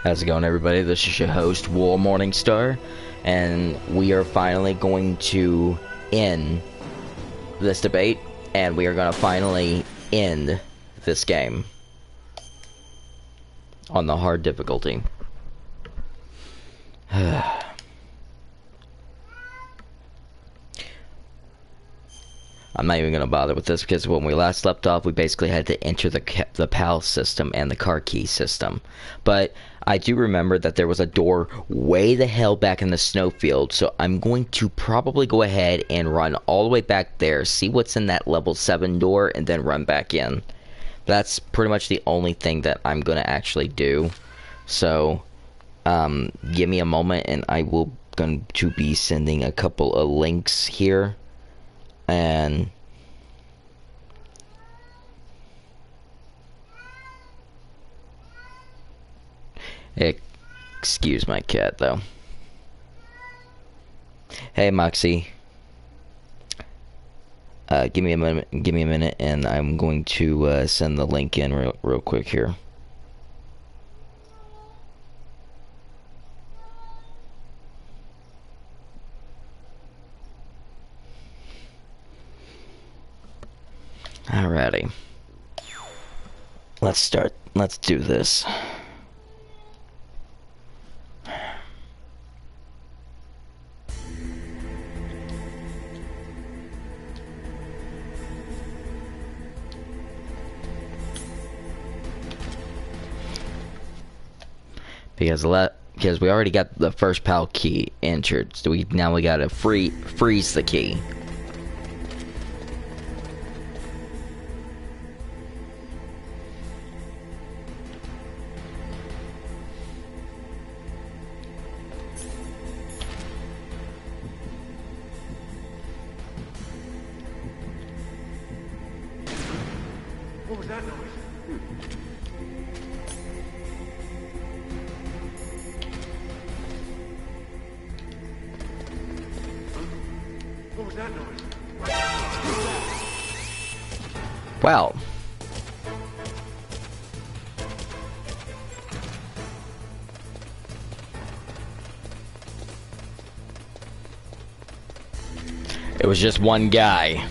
How's it going, everybody? This is your host, WarMorningstar, and we are finally going to end this debate, and we are going to finally end this game on the hard difficulty. I'm not even going to bother with this because when we last left off, we basically had to enter the PAL system and the car key system. But I do remember that there was a door way the hell back in the snowfield, so I'm going to probably go ahead and run all the way back there, see what's in that level 7 door, and then run back in. That's pretty much the only thing that I'm going to actually do. So, give me a moment and I will going to be sending a couple of links here. And excuse my cat though. Hey Moxie, give me a minute and I'm going to send the link in real quick here. Alrighty. Let's start. Let's do this. Because we already got the first PAL key entered, so now we gotta freeze the key. What was that noise? What was that noise? Wow. It was just one guy.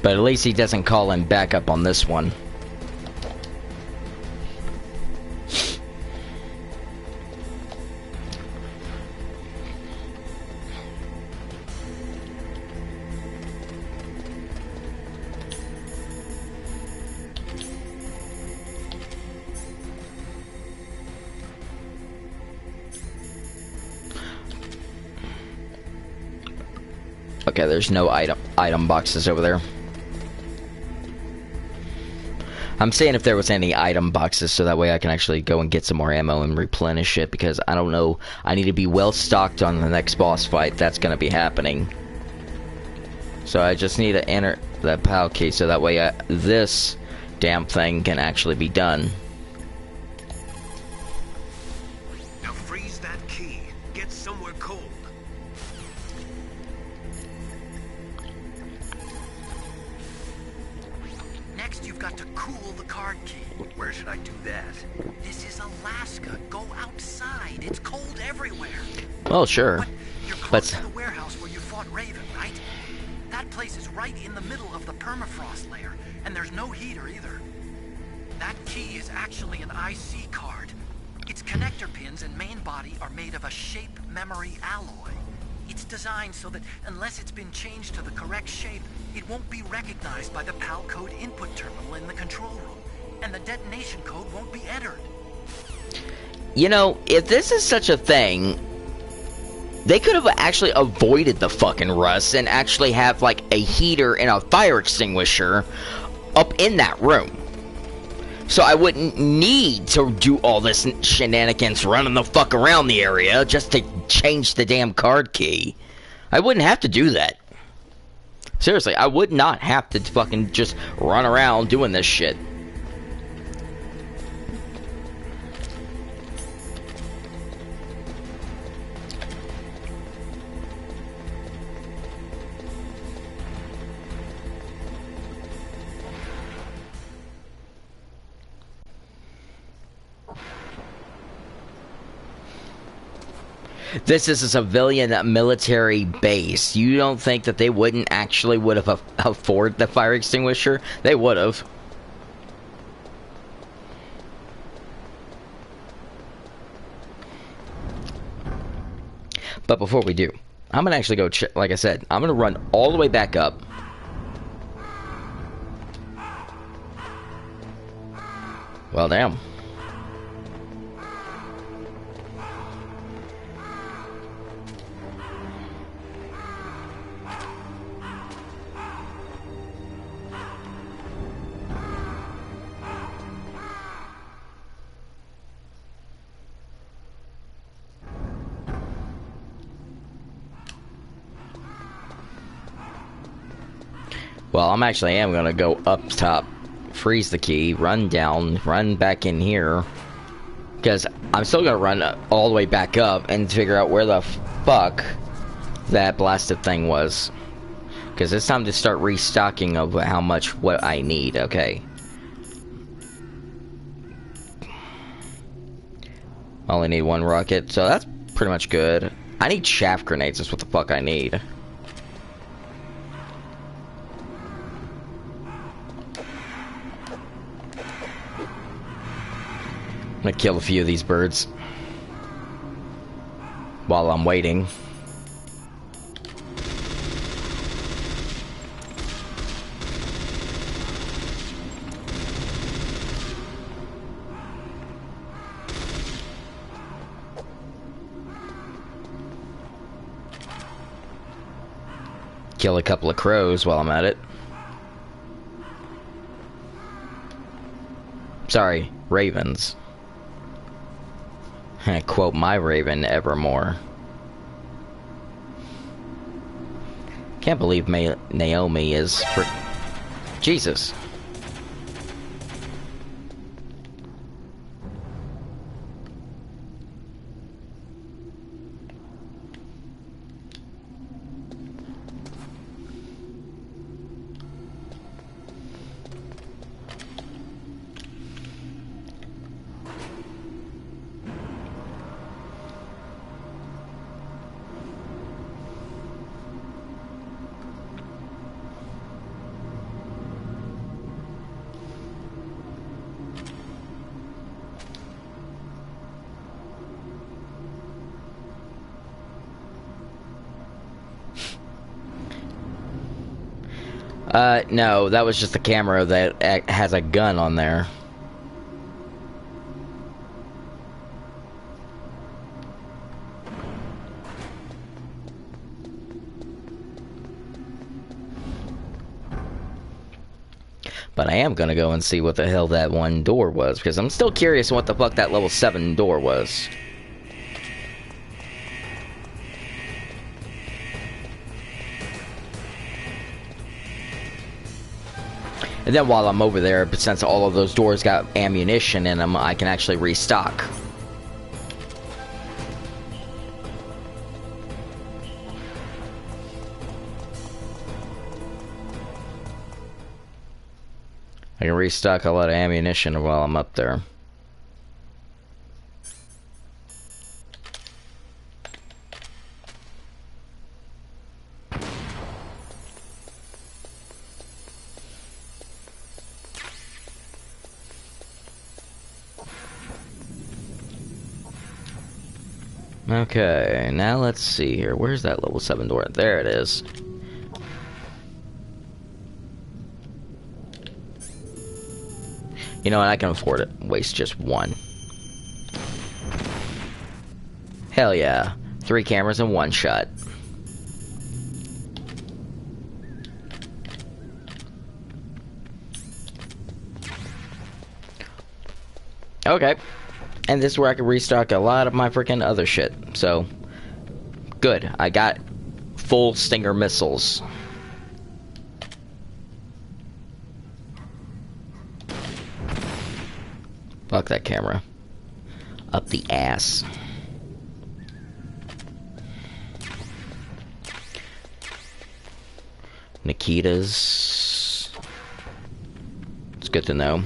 But at least he doesn't call in backup on this one. Okay, there's no item boxes over there. I'm saying if there was any item boxes so that way I can actually go and get some more ammo and replenish it, because I don't know, I need to be well stocked on the next boss fight that's going to be happening. So I just need to enter the PAL key so that way this damn thing can actually be done. Now freeze that key. Get somewhere cold. Next, you've got to cool the card key. Where should I do that? This is Alaska. Go outside. It's cold everywhere. Well, sure. But you're close to the warehouse where you fought Raven, right? That place is right in the middle of the permafrost layer, and there's no heater either. That key is actually an IC card. Its connector pins and main body are made of a shape memory alloy. It's designed so that unless it's been changed to the correct shape, it won't be recognized by the PAL code input terminal in the control room, and the detonation code won't be entered. You know, if this is such a thing, they could have actually avoided the fucking rust and actually have like a heater and a fire extinguisher up in that room. So I wouldn't need to do all this shenanigans running the fuck around the area just to change the damn card key. I wouldn't have to do that. Seriously, I would not have to fucking just run around doing this shit. This is a civilian military base. You don't think that they wouldn't actually would have afforded the fire extinguisher? They would have. But before we do, I'm gonna actually go check. Like I said, I'm gonna run all the way back up. Well, damn. Well, I'm actually am gonna go up top, freeze the key, run down, run back in here, because I'm still gonna run all the way back up and figure out where the fuck that blasted thing was, because it's time to start restocking of how much what I need. Okay. I only need one rocket, so that's pretty much good. I need chaff grenades. That's what the fuck I need. I'm gonna kill a few of these birds while I'm waiting. Kill a couple of crows while I'm at it. Sorry, ravens. I quote my raven evermore. Can't believe Naomi is Jesus. No, that was just the camera that has a gun on there. But I am gonna go and see what the hell that one door was, because I'm still curious what the fuck that level 7 door was. And then while I'm over there, but since all of those doors got ammunition in them, I can actually restock. I can restock a lot of ammunition while I'm up there. Okay, now let's see here. Where's that level 7 door? There it is. You know what? I can afford it. Waste just one. Hell yeah. 3 cameras in one shot. Okay. And this is where I can restock a lot of my freaking other shit. So, good. I got full Stinger missiles. Fuck that camera. Up the ass. Nikita's. It's good to know.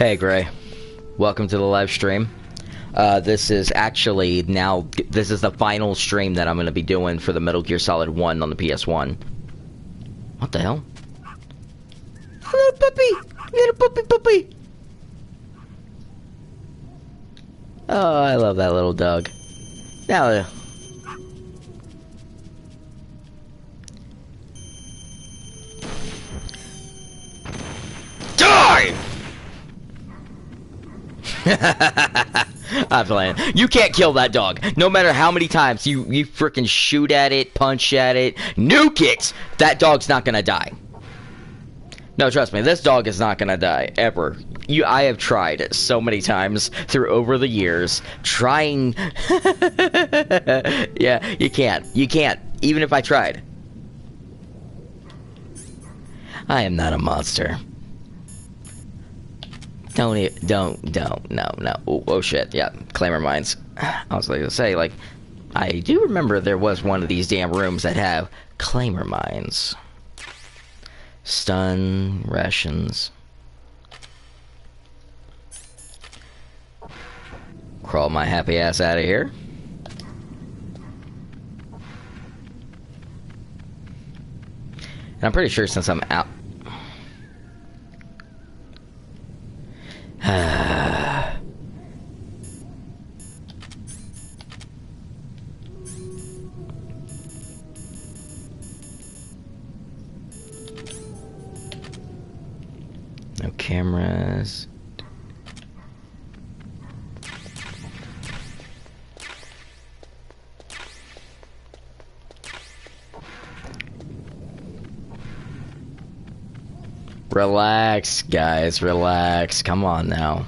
Hey Gray, welcome to the live stream. This is actually this is the final stream that I'm going to be doing for the Metal Gear Solid 1 on the PS1. What the hell? Little puppy! Oh, I love that little dog. Now, die! I'm playing. You can't kill that dog. No matter how many times you freaking shoot at it, punch at it, nuke it, that dog's not gonna die. No, trust me, this dog is not gonna die, ever. I have tried so many times through over the years, trying... Yeah, you can't. You can't, even if I tried. I am not a monster. No. Oh shit, yeah, claimer mines. I was like to say, like, I do remember there was one of these damn rooms that have claimer mines. Stun rations. Crawl my happy ass out of here. And I'm pretty sure since I'm out... No cameras. Relax, guys, relax. Come on now.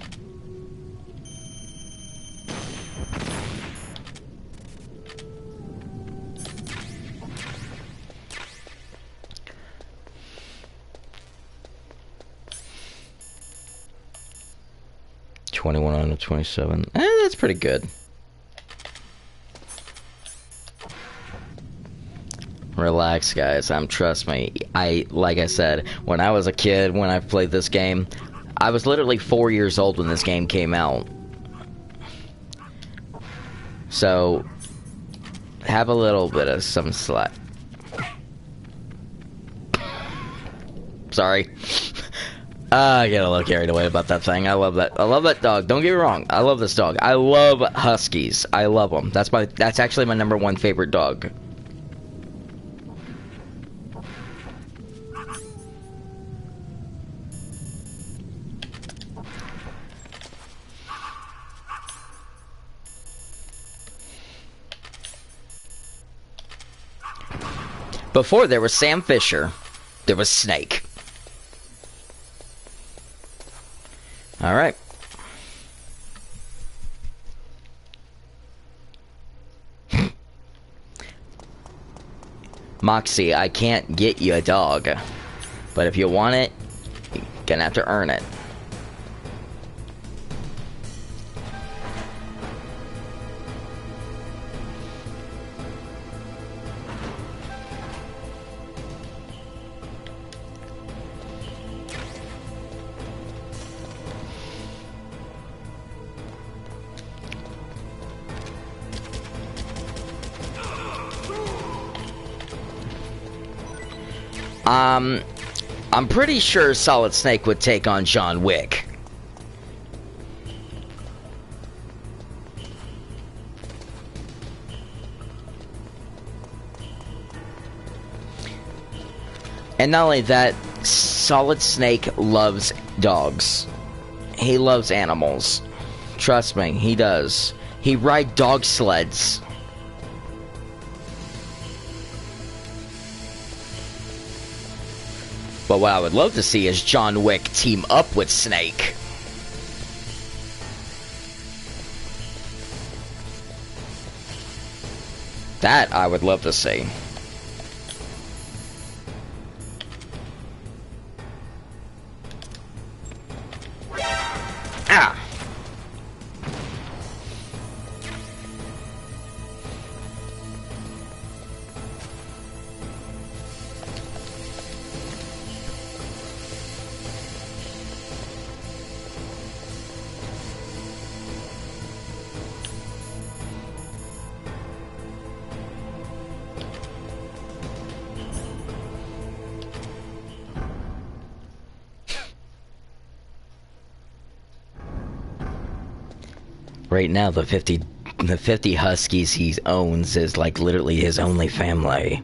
$21 out of 27. That's pretty good. Relax, guys. Trust me. Like I said, when I was a kid, when I played this game, I was literally 4 years old when this game came out. So, have a little bit of some slack. Sorry. I get a little carried away about that thing. I love that. I love that dog. Don't get me wrong. I love this dog. I love huskies. I love them. That's actually my #1 favorite dog. Before there was Sam Fisher, there was Snake. All right. Moxie, I can't get you a dog, but if you want it, you're gonna have to earn it. I'm pretty sure Solid Snake would take on John Wick. And not only that, Solid Snake loves dogs. He loves animals. Trust me, he does. He rides dog sleds. But what I would love to see is John Wick team up with Snake. That I would love to see. Ah! Right now, the 50 huskies he owns is like literally his only family.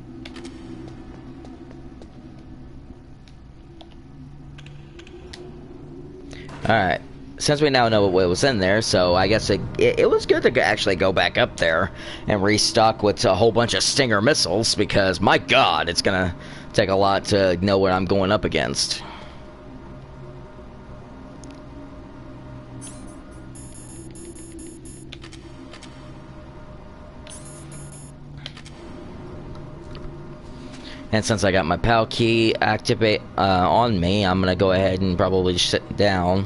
Alright, since we now know what was in there, so I guess it was good to actually go back up there and restock with a whole bunch of Stinger missiles, because my god, it's gonna take a lot to know what I'm going up against. And since I got my PAL key activate on me, I'm gonna go ahead and probably sit down.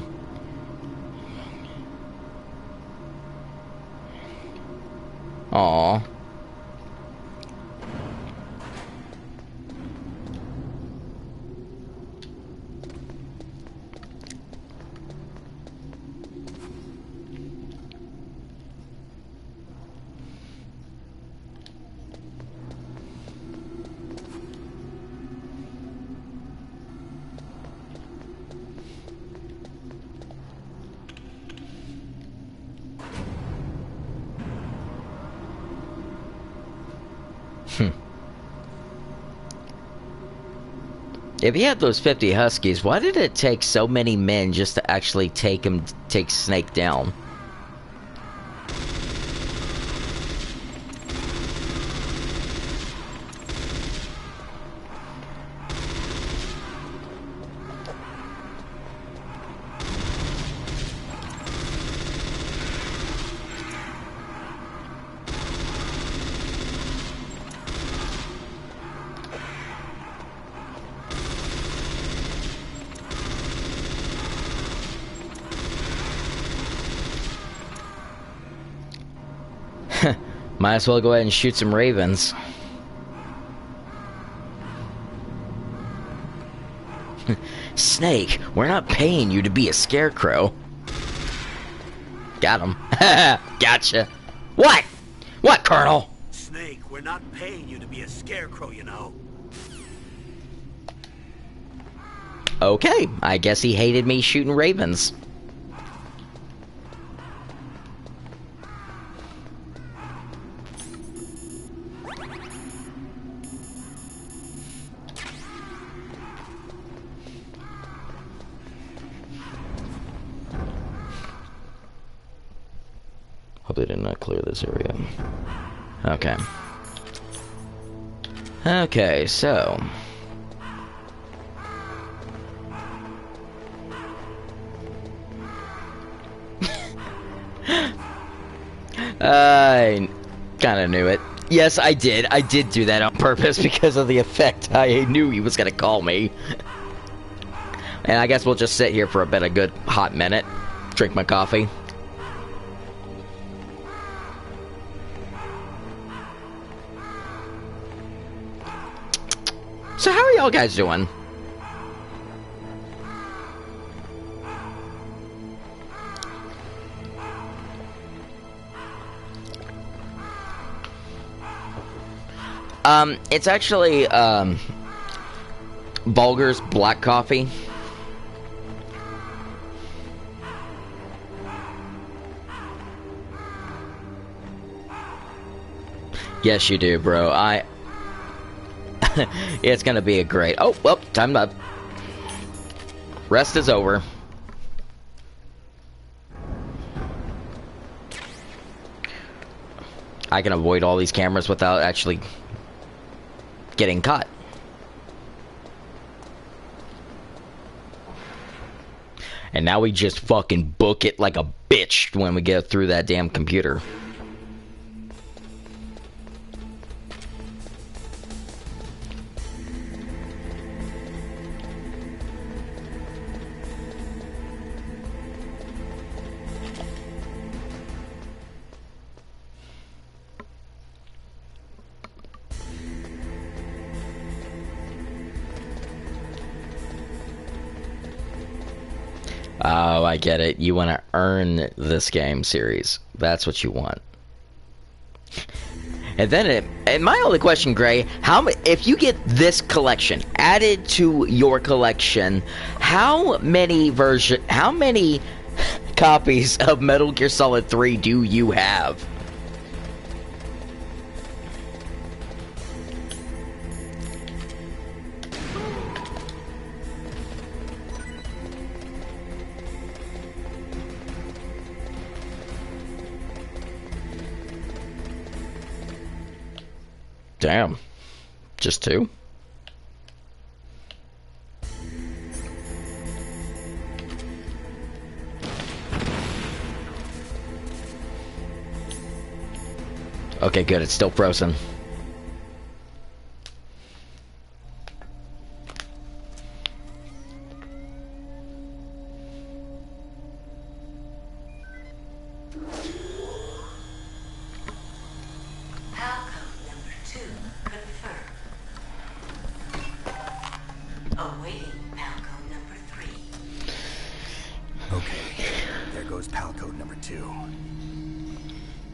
Aww. If he had those 50 huskies, why did it take so many men just to actually take Snake down? Might as well go ahead and shoot some ravens. Snake, we're not paying you to be a scarecrow. Got him. Gotcha. What? What, Colonel? Snake, we're not paying you to be a scarecrow, you know. Okay, I guess he hated me shooting ravens. Hope they did not clear this area. Okay. Okay, so... I kinda knew it. Yes, I did. I did do that on purpose because of the effect. I knew he was gonna call me. And I guess we'll just sit here for a good hot minute. Drink my coffee. So how are y'all guys doing? It's actually, Bulger's black coffee. Yes, you do, bro. It's gonna be a great... Oh, well, time up. Rest is over. I can avoid all these cameras without actually getting caught. And now we just fucking book it like a bitch when we get through that damn computer. Oh, I get it. You want to earn this game series. That's what you want. And then and my only question, Gray, if you get this collection added to your collection, how many copies of Metal Gear Solid 3 do you have? Damn. Just 2? Okay, good. It's still frozen.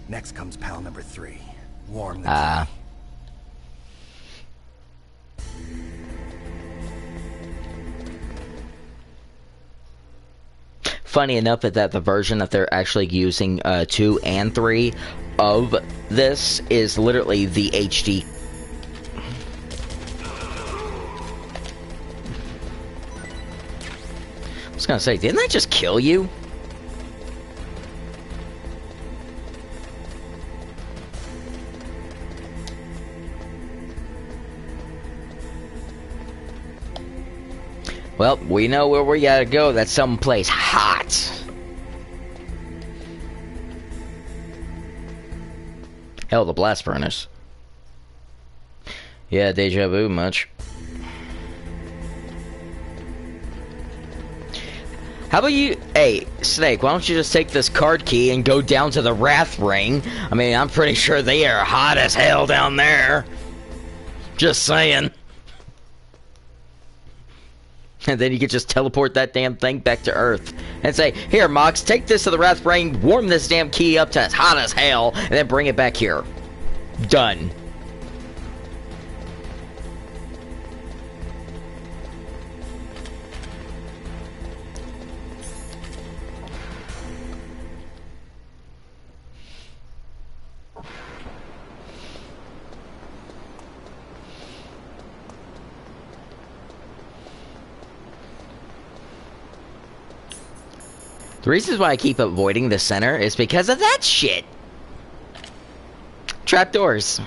Next comes pal number 3. Warm the key. Funny enough that the version that they're actually using 2 and 3 of this is literally the HD. I was gonna say, didn't that just kill you? Well, we know where we gotta go. That's someplace hot. Hell, the blast furnace. Yeah, deja vu much. How about you... Hey, Snake, why don't you just take this card key and go down to the Wrath Ring? I mean, I'm pretty sure they are hot as hell down there. Just saying. And then you could just teleport that damn thing back to Earth. And say, here, Mox, take this to the Wrath Ring, warm this damn key up to as hot as hell, and then bring it back here. Done. The reasons why I keep avoiding the center is because of that shit. Trapdoors.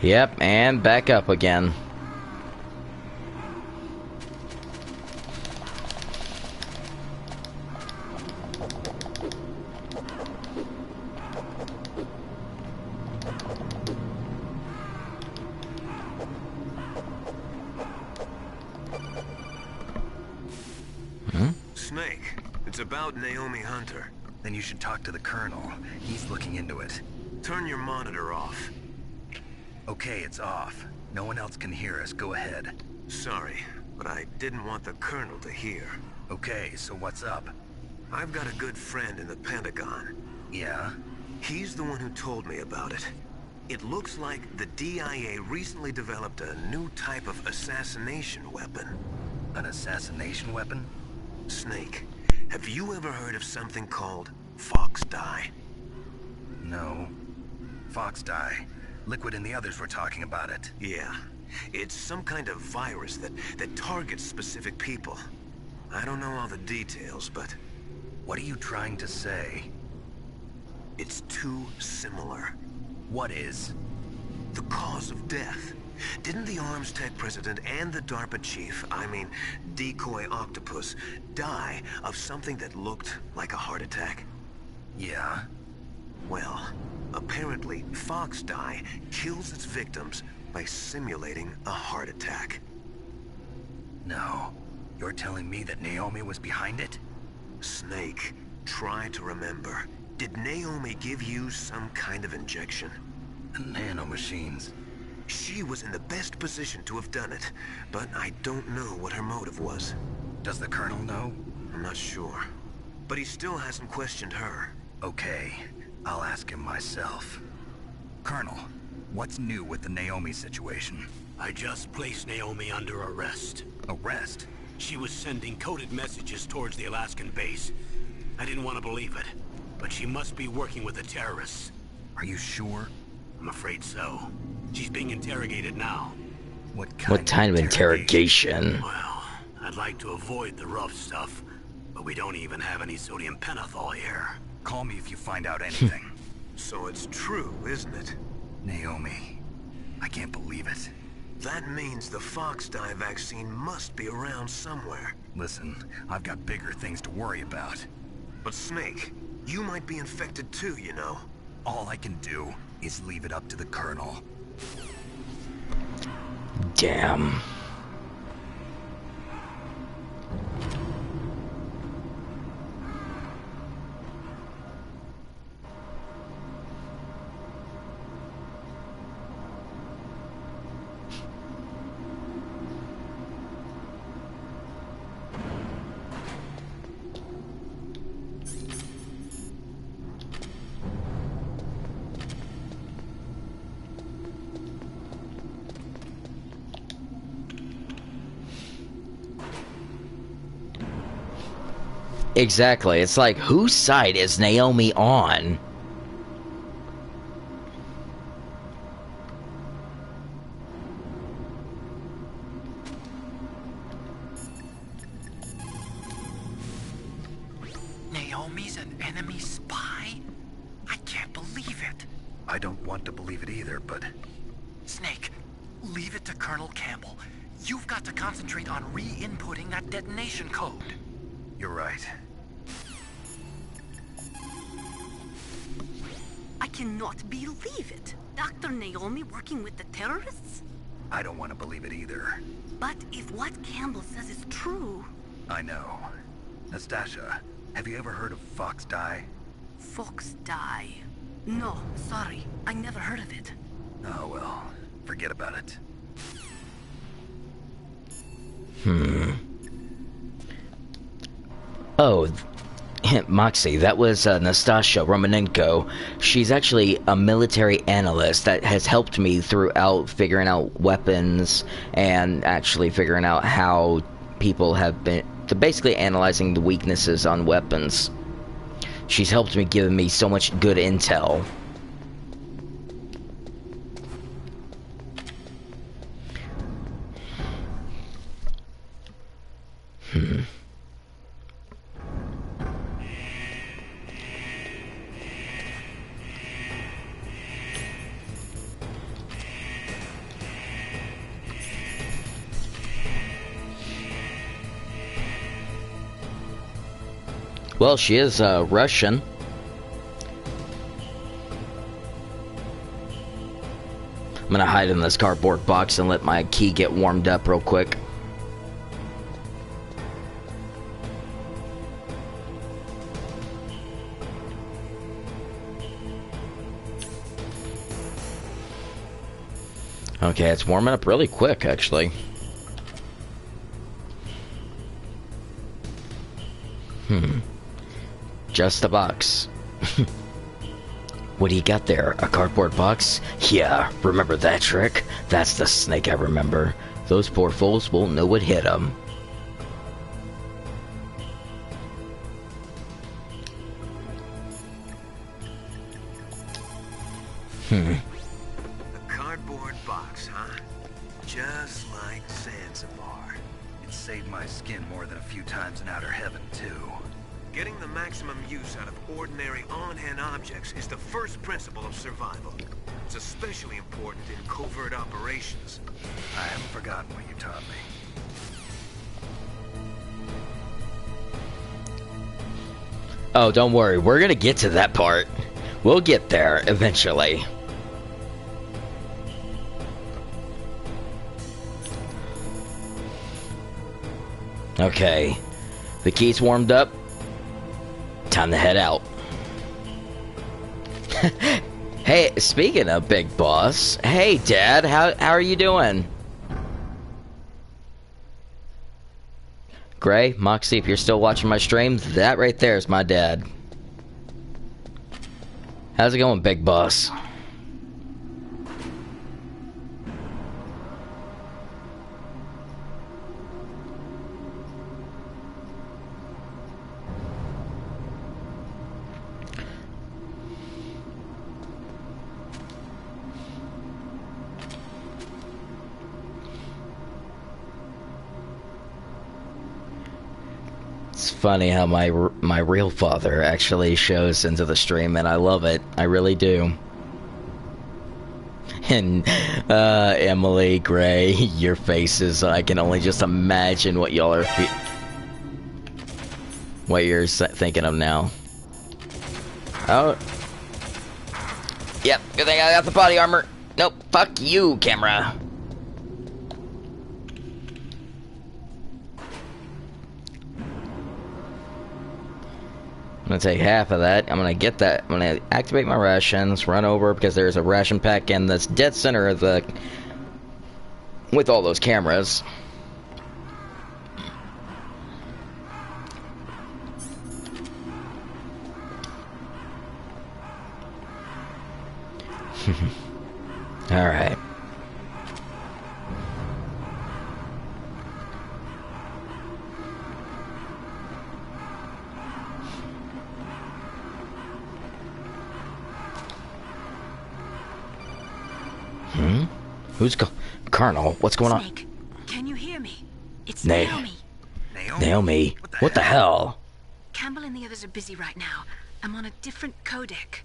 Yep, and back up again. Snake, it's about Naomi Hunter. Then you should talk to the Colonel. He's looking into it. Turn your monitor off. Okay, it's off. No one else can hear us. Go ahead. Sorry, but I didn't want the Colonel to hear. Okay, so what's up? I've got a good friend in the Pentagon. Yeah? He's the one who told me about it. It looks like the DIA recently developed a new type of assassination weapon. An assassination weapon? Snake, have you ever heard of something called Fox Dye? No. Fox dye. Liquid and the others were talking about it. Yeah. It's some kind of virus that targets specific people. I don't know all the details, but What are you trying to say? it's too similar. What is? The cause of death. Didn't the Arms Tech president and the DARPA chief, I mean, Decoy Octopus, die of something that looked like a heart attack? Yeah. Well, apparently Fox Die kills its victims by simulating a heart attack. No. You're telling me that Naomi was behind it? Snake, try to remember. Did Naomi give you some kind of injection? Nanomachines. She was in the best position to have done it, but I don't know what her motive was. Does the Colonel know? I'm not sure. But he still hasn't questioned her. Okay, I'll ask him myself. Colonel, what's new with the Naomi situation? I just placed Naomi under arrest. Arrest? She was sending coded messages towards the Alaskan base. I didn't want to believe it, but she must be working with the terrorists. Are you sure? I'm afraid so. She's being interrogated now. What kind of interrogation? Well, I'd like to avoid the rough stuff, but we don't even have any sodium pentothal here. Call me if you find out anything. So it's true, isn't it? Naomi, I can't believe it. That means the Fox Die vaccine must be around somewhere. Listen, I've got bigger things to worry about. But Snake, you might be infected too, you know. All I can do is leave it up to the Colonel. Damn. Exactly. It's like, whose side is Naomi on? Naomi's an enemy spy? I can't believe it. I don't want to believe it either, but... Snake, leave it to Colonel Campbell. You've got to concentrate on re-inputting that detonation code. You're right. I cannot believe it. Dr. Naomi working with the terrorists? I don't want to believe it either. But if what Campbell says is true... I know. Nastasha, have you ever heard of Fox Die? Fox Die. No, sorry. I never heard of it. Oh well, forget about it. Oh, Moxie, that was Nastasha Romanenko. She's actually a military analyst that has helped me throughout figuring out weapons and actually figuring out how people have been basically analyzing the weaknesses on weapons. She's helped me, given me so much good intel. Well, she is Russian. I'm gonna hide in this cardboard box and let my key get warmed up real quick. Okay, it's warming up really quick, actually. Just a box. What do you got there? A cardboard box? Yeah, remember that trick? That's the Snake I remember. Those poor fools won't know what hit them. A cardboard box, huh? It saved my skin more than a few times in outer heaven, too. Getting the maximum use out of ordinary on-hand objects is the first principle of survival. It's especially important in covert operations. I haven't forgotten what you taught me. Oh, don't worry. We're gonna get to that part. We'll get there eventually. Okay. The key's warmed up. Time to head out. Hey, speaking of Big Boss. Hey, Dad. How are you doing? Gray, Moxie, if you're still watching my stream, that right there is my dad. How's it going, Big Boss? It's funny how my real father actually shows into the stream, and I love it. I really do. And Emily, Gray, your faces, I can only just imagine what y'all are what you're thinking of now. Oh. Yep, good thing I got the body armor. Nope, fuck you, camera. I'm gonna take half of that. I'm gonna get that. I'm gonna activate my rations, run over because there's a ration pack in this dead center of the with all those cameras. All right. Who's Colonel? What's going on? Snake, can you hear me? It's Na- Naomi. Naomi? What the hell? Campbell and the others are busy right now. I'm on a different codec.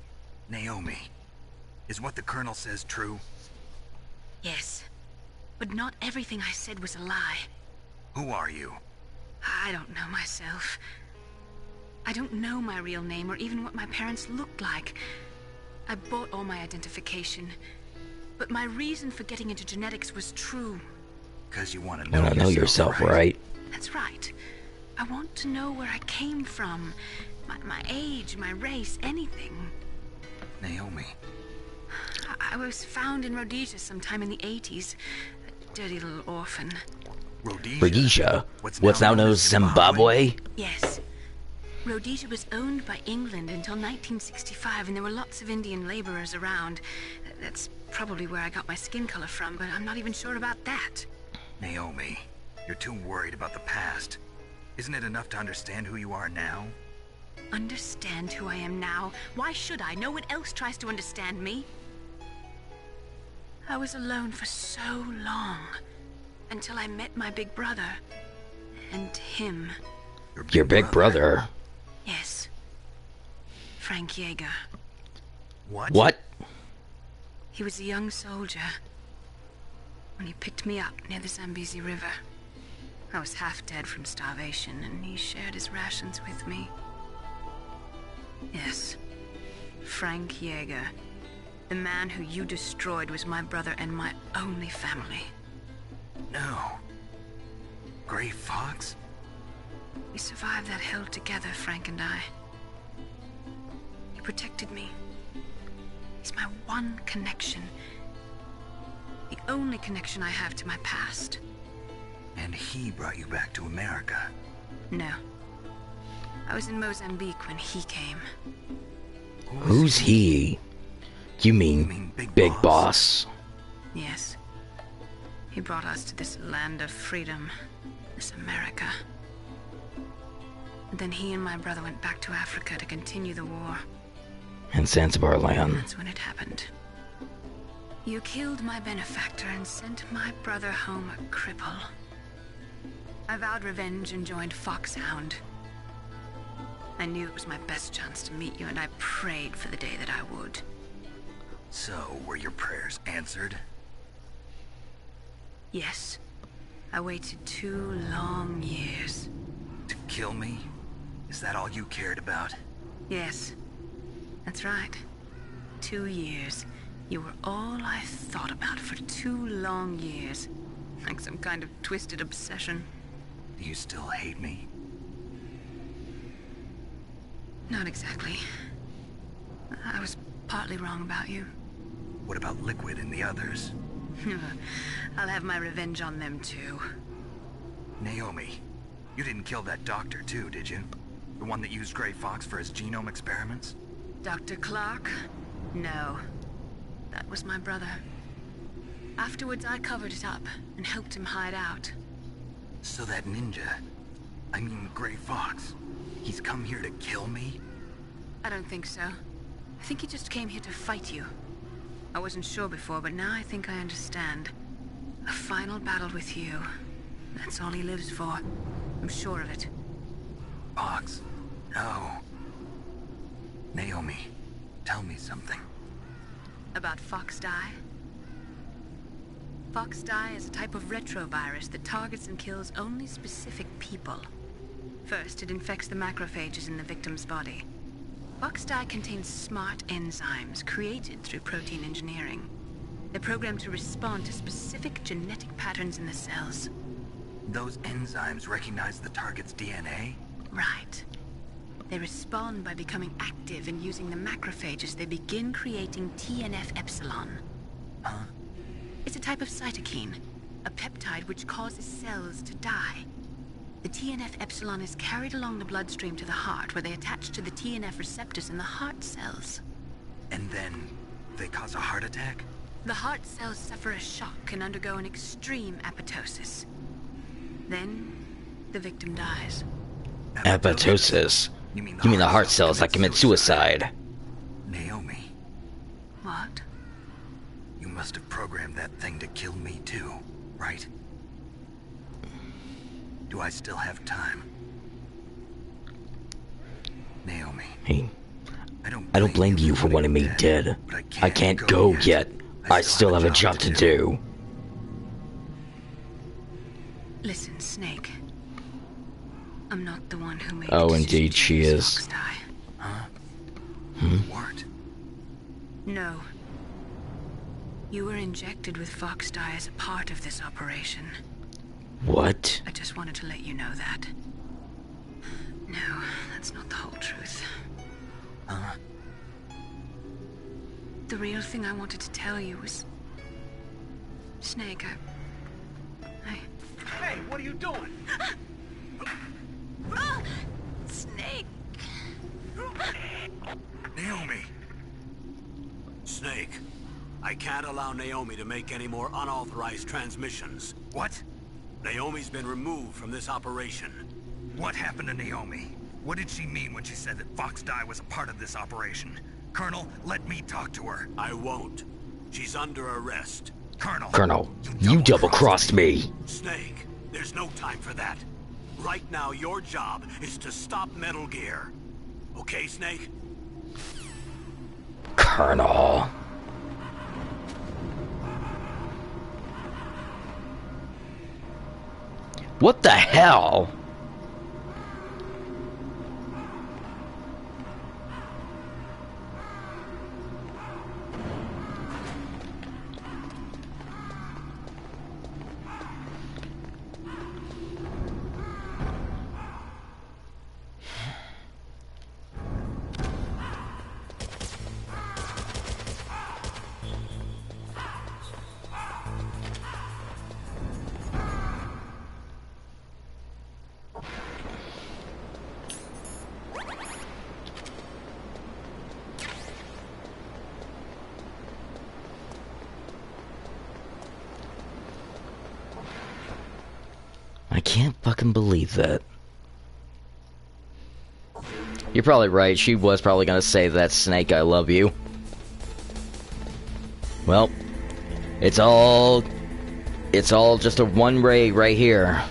Naomi, is what the Colonel says true? Yes. But not everything I said was a lie. Who are you? I don't know myself. I don't know my real name or even what my parents looked like. I bought all my identification. But my reason for getting into genetics was true. Because you want to You wanna know yourself, right? That's right. I want to know where I came from. My age, my race, anything. Naomi. I was found in Rhodesia sometime in the 80s. A dirty little orphan. Rhodesia? What's now known as Zimbabwe? Yes. Rhodesia was owned by England until 1965, and there were lots of Indian laborers around. That's probably where I got my skin color from, but I'm not even sure about that. Naomi, you're too worried about the past. Isn't it enough to understand who you are now? Understand who I am now? Why should I? No one else tries to understand me. I was alone for so long, until I met my big brother. And him. Your big brother? Yes. Frank Yeager. What? He was a young soldier when he picked me up near the Zambezi River. I was half dead from starvation, and he shared his rations with me. Yes, Frank Yeager. The man who you destroyed was my brother and my only family. No. Gray Fox? We survived that hell together, Frank and I. He protected me. He's my one connection. The only connection I have to my past. And he brought you back to America? No. I was in Mozambique when he came. Who's he? You mean Big Boss? Yes. He brought us to this land of freedom. This America. And then he and my brother went back to Africa to continue the war. And Zanzibar land. That's when it happened. You killed my benefactor and sent my brother home a cripple. I vowed revenge and joined Foxhound. I knew it was my best chance to meet you, and I prayed for the day that I would. So, were your prayers answered? Yes. I waited 2 long years. To kill me? Is that all you cared about? Yes. That's right. 2 years. You were all I thought about for 2 long years. Like some kind of twisted obsession. Do you still hate me? Not exactly. I was partly wrong about you. What about Liquid and the others? I'll have my revenge on them too. Naomi, you didn't kill that doctor too, did you? The one that used Grey Fox for his genome experiments? Dr. Clark? No. That was my brother. Afterwards, I covered it up and helped him hide out. So that ninja, I mean Grey Fox, he's come here to kill me? I don't think so. I think he just came here to fight you. I wasn't sure before, but now I think I understand. A final battle with you. That's all he lives for. I'm sure of it. Fox? No. Naomi, tell me something. About Fox Die? Fox Die is a type of retrovirus that targets and kills only specific people. First, it infects the macrophages in the victim's body. Fox Die contains smart enzymes created through protein engineering. They're programmed to respond to specific genetic patterns in the cells. Those enzymes recognize the target's DNA? Right. They respond by becoming active and using the macrophages. They begin creating TNF-epsilon. Huh? It's a type of cytokine, a peptide which causes cells to die. The TNF-epsilon is carried along the bloodstream to the heart, where they attach to the TNF receptors in the heart cells. And then they cause a heart attack? The heart cells suffer a shock and undergo an extreme apoptosis. Then, the victim dies. Apoptosis? You mean the heart cells that commit suicide? Naomi. What? You must have programmed that thing to kill me too, right? Do I still have time? Naomi. Hey, I don't blame you for wanting me dead. I can't go yet. I still have a job to do. Listen, Snake. I'm not the one who made Oh, the decision indeed to she use is. Fox Die. Huh? What? No. You were injected with Fox Die as a part of this operation. What? I just wanted to let you know that. No, that's not the whole truth. Huh? The real thing I wanted to tell you was... Snake, Hey, what are you doing? Snake! Naomi! Snake, I can't allow Naomi to make any more unauthorized transmissions. What? Naomi's been removed from this operation. What happened to Naomi? What did she mean when she said that Fox Die was a part of this operation? Colonel, let me talk to her. I won't. She's under arrest. Colonel, you double-crossed me. Snake, there's no time for that. Right now, your job is to stop Metal Gear. Okay, Snake? Colonel. What the hell? I can't fucking believe that. You're probably right. She was probably gonna say that, Snake, I love you. Well, it's all just a one-way right here.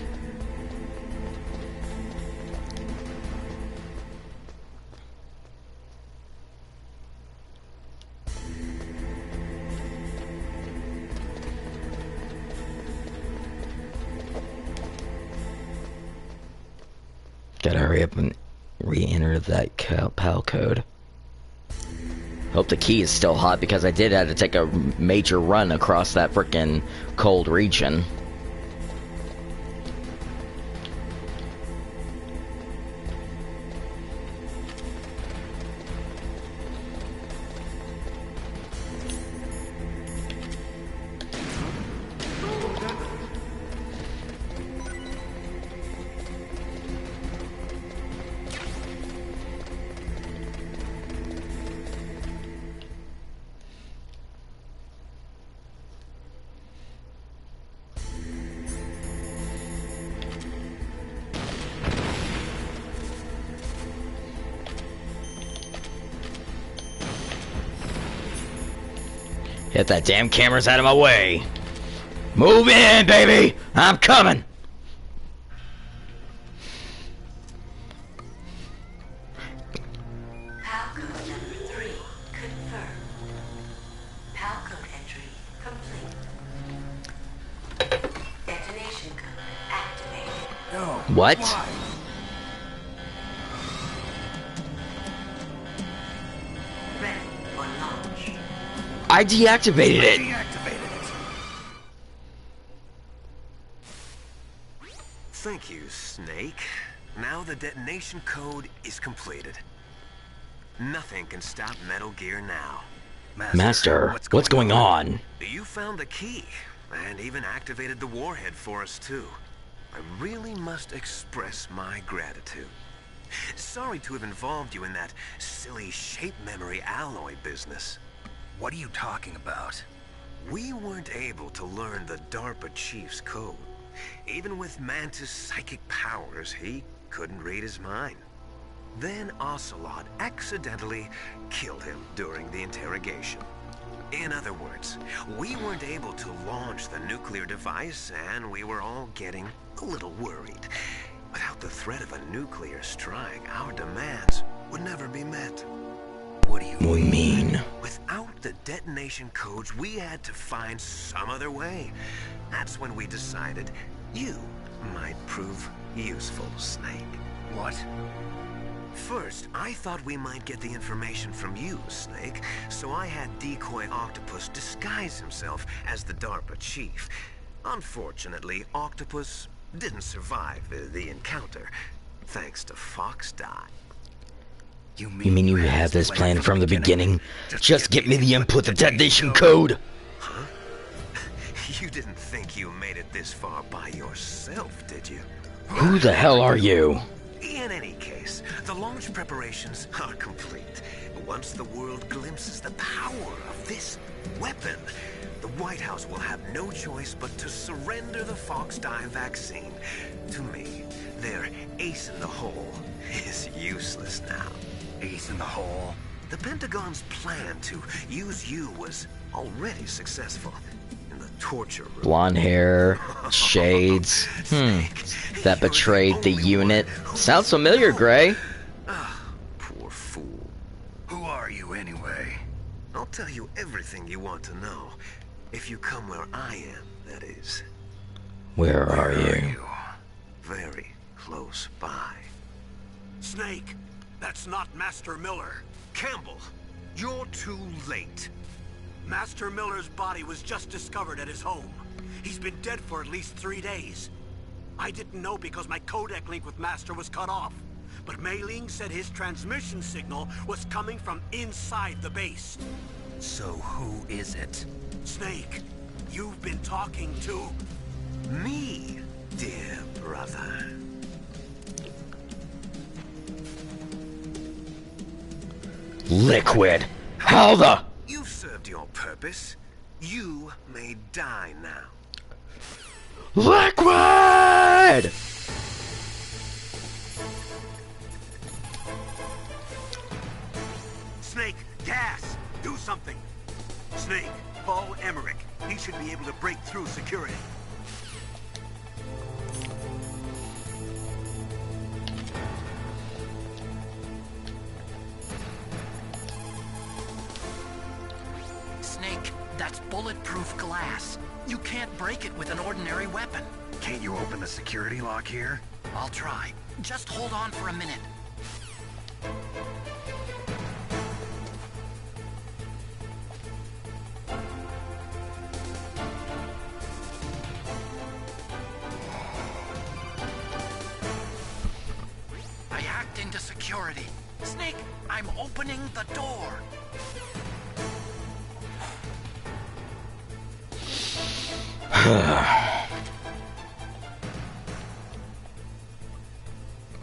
Gotta hurry up and re-enter that PAL code. Hope the key is still hot because I did have to take a major run across that frickin' cold region. Get that damn cameras out of my way. Move in, baby! I'm coming! PAL code number 3 confirmed. PAL code entry complete. Detonation code activated. No. What? Why? Ready for launch. I deactivated it! Deactivated it. Thank you, Snake. Now the detonation code is completed. Nothing can stop Metal Gear now. Master, what's going on? You found the key, and even activated the warhead for us, too. I really must express my gratitude. Sorry to have involved you in that silly shape memory alloy business. What are you talking about? We weren't able to learn the DARPA chief's code. Even with Mantis' psychic powers, he couldn't read his mind. Then Ocelot accidentally killed him during the interrogation. In other words, we weren't able to launch the nuclear device, and we were all getting a little worried. Without the threat of a nuclear strike, our demands would never be met. What do you mean? Without the detonation codes, we had to find some other way. That's when we decided you might prove useful, Snake. What? First, I thought we might get the information from you, Snake, so I had Decoy Octopus disguise himself as the DARPA chief. Unfortunately, Octopus didn't survive the encounter, thanks to Fox Die. You mean you had this plan from the beginning? Just get me the input, the detonation code! Huh? You didn't think you made it this far by yourself, did you? Who the hell are you? In any case, the launch preparations are complete. Once the world glimpses the power of this weapon, the White House will have no choice but to surrender the Fox Die vaccine to me. Their ace in the hole is useless now. Ace in the hole? The Pentagon's plan to use you was already successful. In the torture room. Blonde hair, shades. That betrayed the unit. Sounds familiar, Gray. Poor fool. Who are you anyway? I'll tell you everything you want to know. If you come where I am, that is. Where are you? Very close by. Snake, that's not Master Miller. Campbell, you're too late. Master Miller's body was just discovered at his home. He's been dead for at least 3 days. I didn't know because my codec link with Master was cut off. But Mei Ling said his transmission signal was coming from inside the base. So who is it? Snake, you've been talking to... Me, dear brother. Liquid. How the... You've served your purpose. You may die now. Liquid! Snake, gas! Do something! Snake, call Emmerich. He should be able to break through security. Snake, that's bulletproof glass. You can't break it with an ordinary weapon. Can't you open the security lock here? I'll try. Just hold on for a minute. I hacked into security. Snake, I'm opening the door.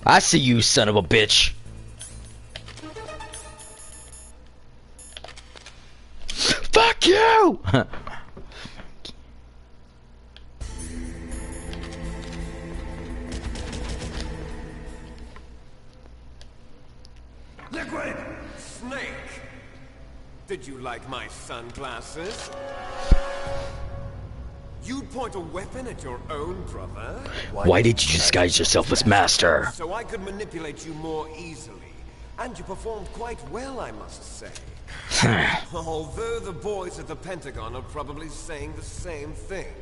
I see you, son of a bitch. Fuck you! Liquid! Snake! Did you like my sunglasses? You'd point a weapon at your own brother? Why did you disguise yourself as Master? So I could manipulate you more easily. And you performed quite well, I must say. Although the boys at the Pentagon are probably saying the same thing.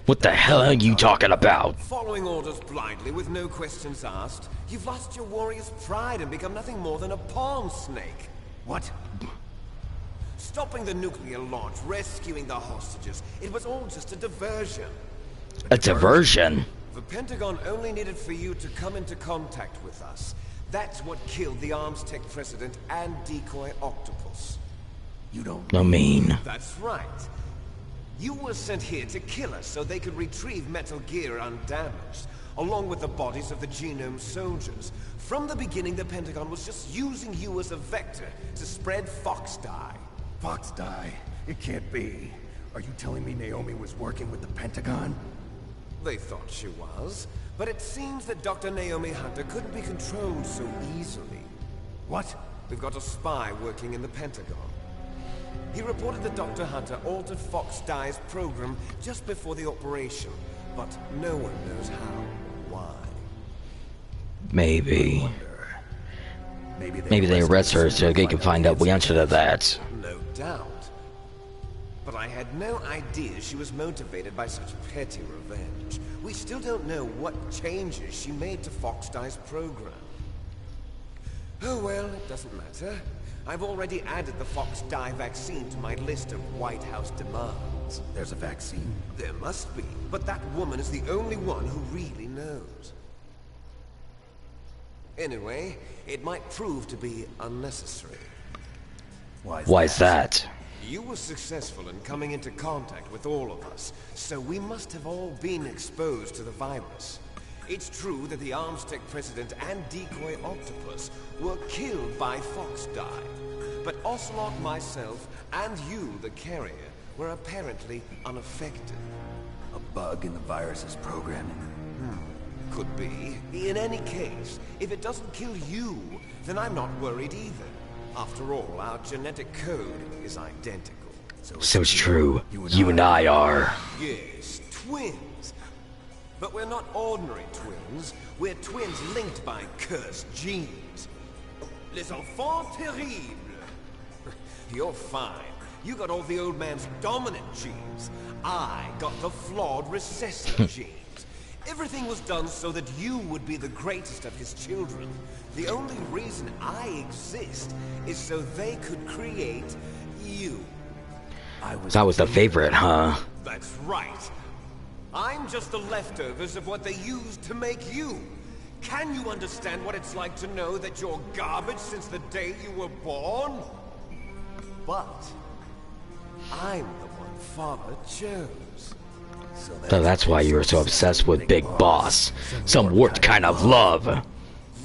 What the hell are you talking about? Following orders blindly with no questions asked, you've lost your warrior's pride and become nothing more than a pawn, Snake. What? Stopping the nuclear launch, rescuing the hostages, it was all just a diversion. A diversion? The Pentagon only needed for you to come into contact with us. That's what killed the Arms Tech president and decoy octopus. You don't... I mean... That's right. You were sent here to kill us so they could retrieve Metal Gear undamaged, along with the bodies of the Genome soldiers. From the beginning, the Pentagon was just using you as a vector to spread Fox dye. Fox die? It can't be. Are you telling me Naomi was working with the Pentagon? They thought she was, but it seems that Dr. Naomi Hunter couldn't be controlled so easily. What? We've got a spy working in the Pentagon. He reported that Dr. Hunter altered Fox Dye's program just before the operation, but no one knows how or why. Maybe. Maybe they arrest her so they can find out the answer to that. No doubt. But I had no idea she was motivated by such petty revenge. We still don't know what changes she made to Fox Dye's program. Oh well, it doesn't matter. I've already added the Fox Dye vaccine to my list of White House demands. There's a vaccine? There must be, but that woman is the only one who really knows. Anyway, it might prove to be unnecessary. Why is that? You were successful in coming into contact with all of us, so we must have all been exposed to the virus. It's true that the Arms Tech president and decoy octopus were killed by Fox Dye, but Ocelot, myself, and you, the carrier, were apparently unaffected. A bug in the virus's programming? Could be. In any case, if it doesn't kill you, then I'm not worried either. After all, our genetic code is identical. So it's true. You and I are. Yes, twins. But we're not ordinary twins. We're twins linked by cursed genes. Les enfants terribles. You're fine. You got all the old man's dominant genes. I got the flawed recessive genes. Everything was done so that you would be the greatest of his children. The only reason I exist is so they could create you. I was the favorite, huh? That's right. I'm just the leftovers of what they used to make you. Can you understand what it's like to know that you're garbage since the day you were born? But I'm the one Father chose. So that's why you were so obsessed with Big Boss. Some warped kind of love.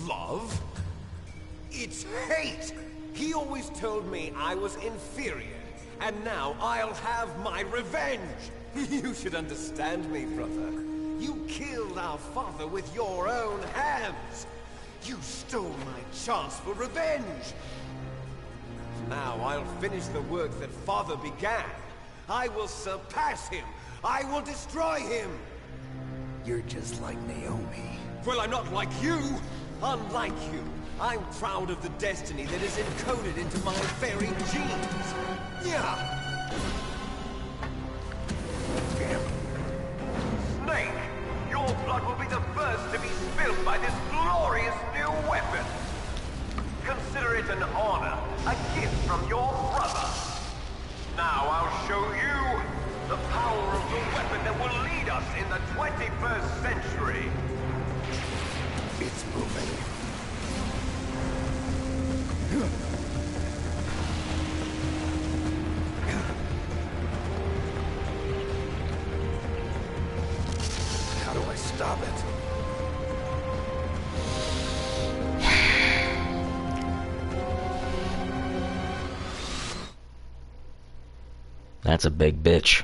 Love? It's hate! He always told me I was inferior, and now I'll have my revenge! You should understand me, brother. You killed our father with your own hands! You stole my chance for revenge! Now I'll finish the work that Father began. I will surpass him! I will destroy him! You're just like Naomi. Well, I'm not like you! Unlike you, I'm proud of the destiny that is encoded into my very genes! Yeah! Snake! Your blood will be the first to be spilled by the an honor, a gift from your brother. Now I'll show you the power of the weapon that will lead us in the 21st century. It's moving. How do I stop it? That's a big bitch.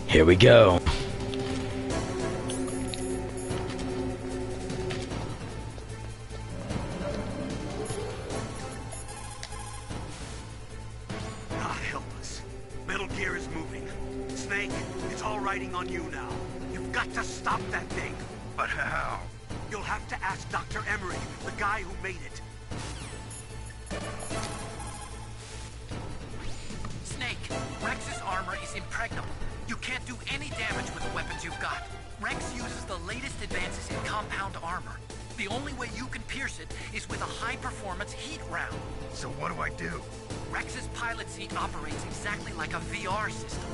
Here we go. God help us. Metal Gear is moving. Snake, it's all riding on you now. You've got to stop that thing. But how? You'll have to ask Dr. Emery, the guy who made it. Snake, Rex's armor is impregnable. You can't do any damage with the weapons you've got. Rex uses the latest advances in compound armor. The only way you can pierce it is with a high-performance heat round. So what do I do? Rex's pilot seat operates exactly like a VR system.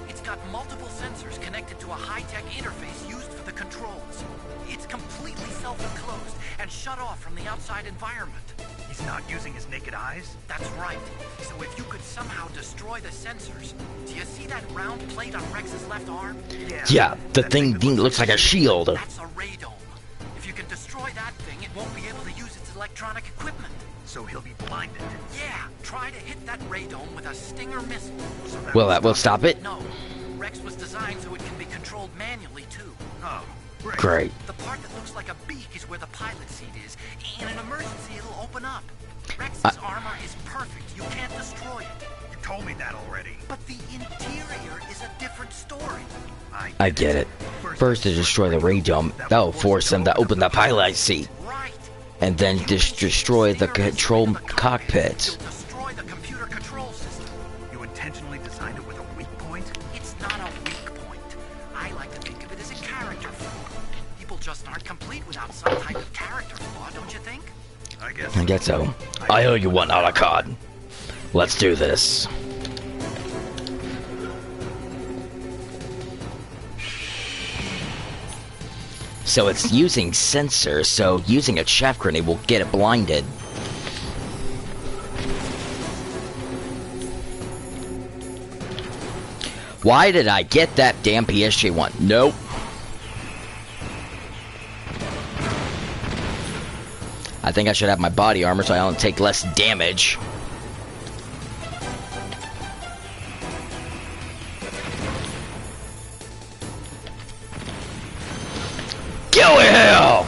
It's got multiple sensors connected to a high-tech interface used for the controls. It's completely self-enclosed and shut off from the outside environment. He's not using his naked eyes? That's right. So if you could somehow destroy the sensors... Do you see that round plate on Rex's left arm? Yeah, the thing looks like a shield. That's a radome. If you can destroy that thing, it won't be able to use its electronic equipment. So he'll be blinded. Yeah, try to hit that radome with a Stinger missile. So Well, that will stop it. No, Rex was designed so it can be controlled manually, too. Oh, Great. The part that looks like a beak is where the pilot seat is. In an emergency, it'll open up. Rex's armor is perfect. You can't destroy it. You told me that already. But the interior is a different story. I get it. First to destroy the radome, that will force them to open the pilot seat. Right. And then just destroy the control cockpit. You'll destroy the computer control system. You intentionally designed it with a weak point? It's not a weak point. I like to think of it as a character flaw. People just aren't complete without some type of character flaw, don't you think? I guess so. I owe you one a la carte. Let's do this. So it's using sensors, so using a chaff grenade will get it blinded. Why did I get that damn PSG-1? Nope. I think I should have my body armor so I don't take less damage. Kill him!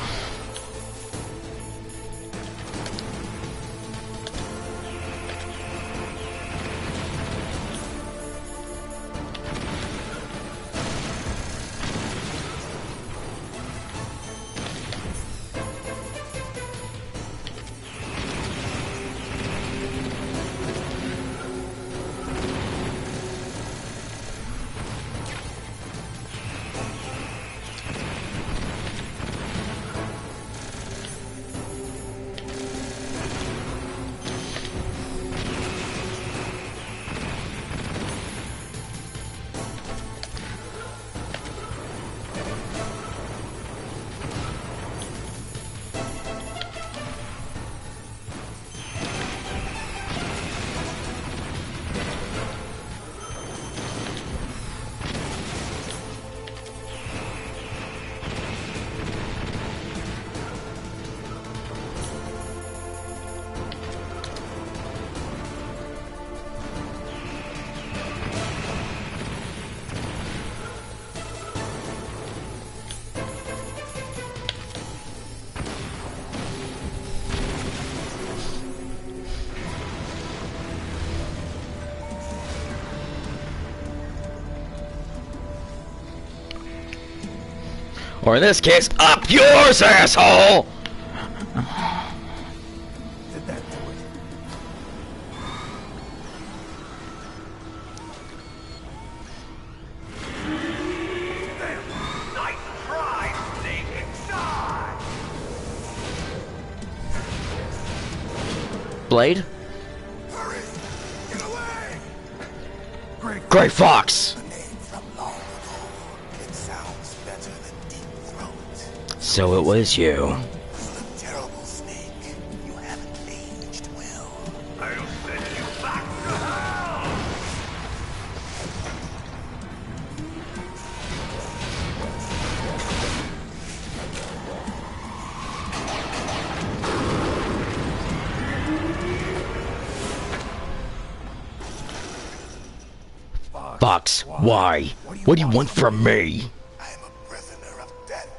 Or in this case, up yours, asshole! Did that do it? Nice try, Snake! Die! Blade? Hurry! Get away! Gray Fox! The name from long ago. It sounds better than Deep Throat. So it was you. You're a terrible snake. You haven't aged well. I'll send you back to hell! Fox, why? What do you want from me? I am a prisoner of death.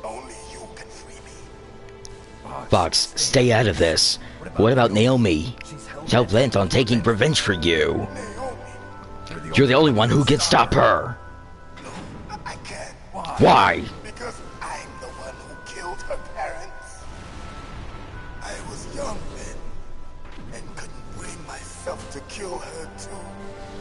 Only you can free me. Fox, stay out of this. What about Naomi? She's hell-bent on taking revenge for you. Naomi, You're the only one who can stop her. I can't. Why? Because I'm the one who killed her parents. I was young then, and couldn't bring myself to kill her too.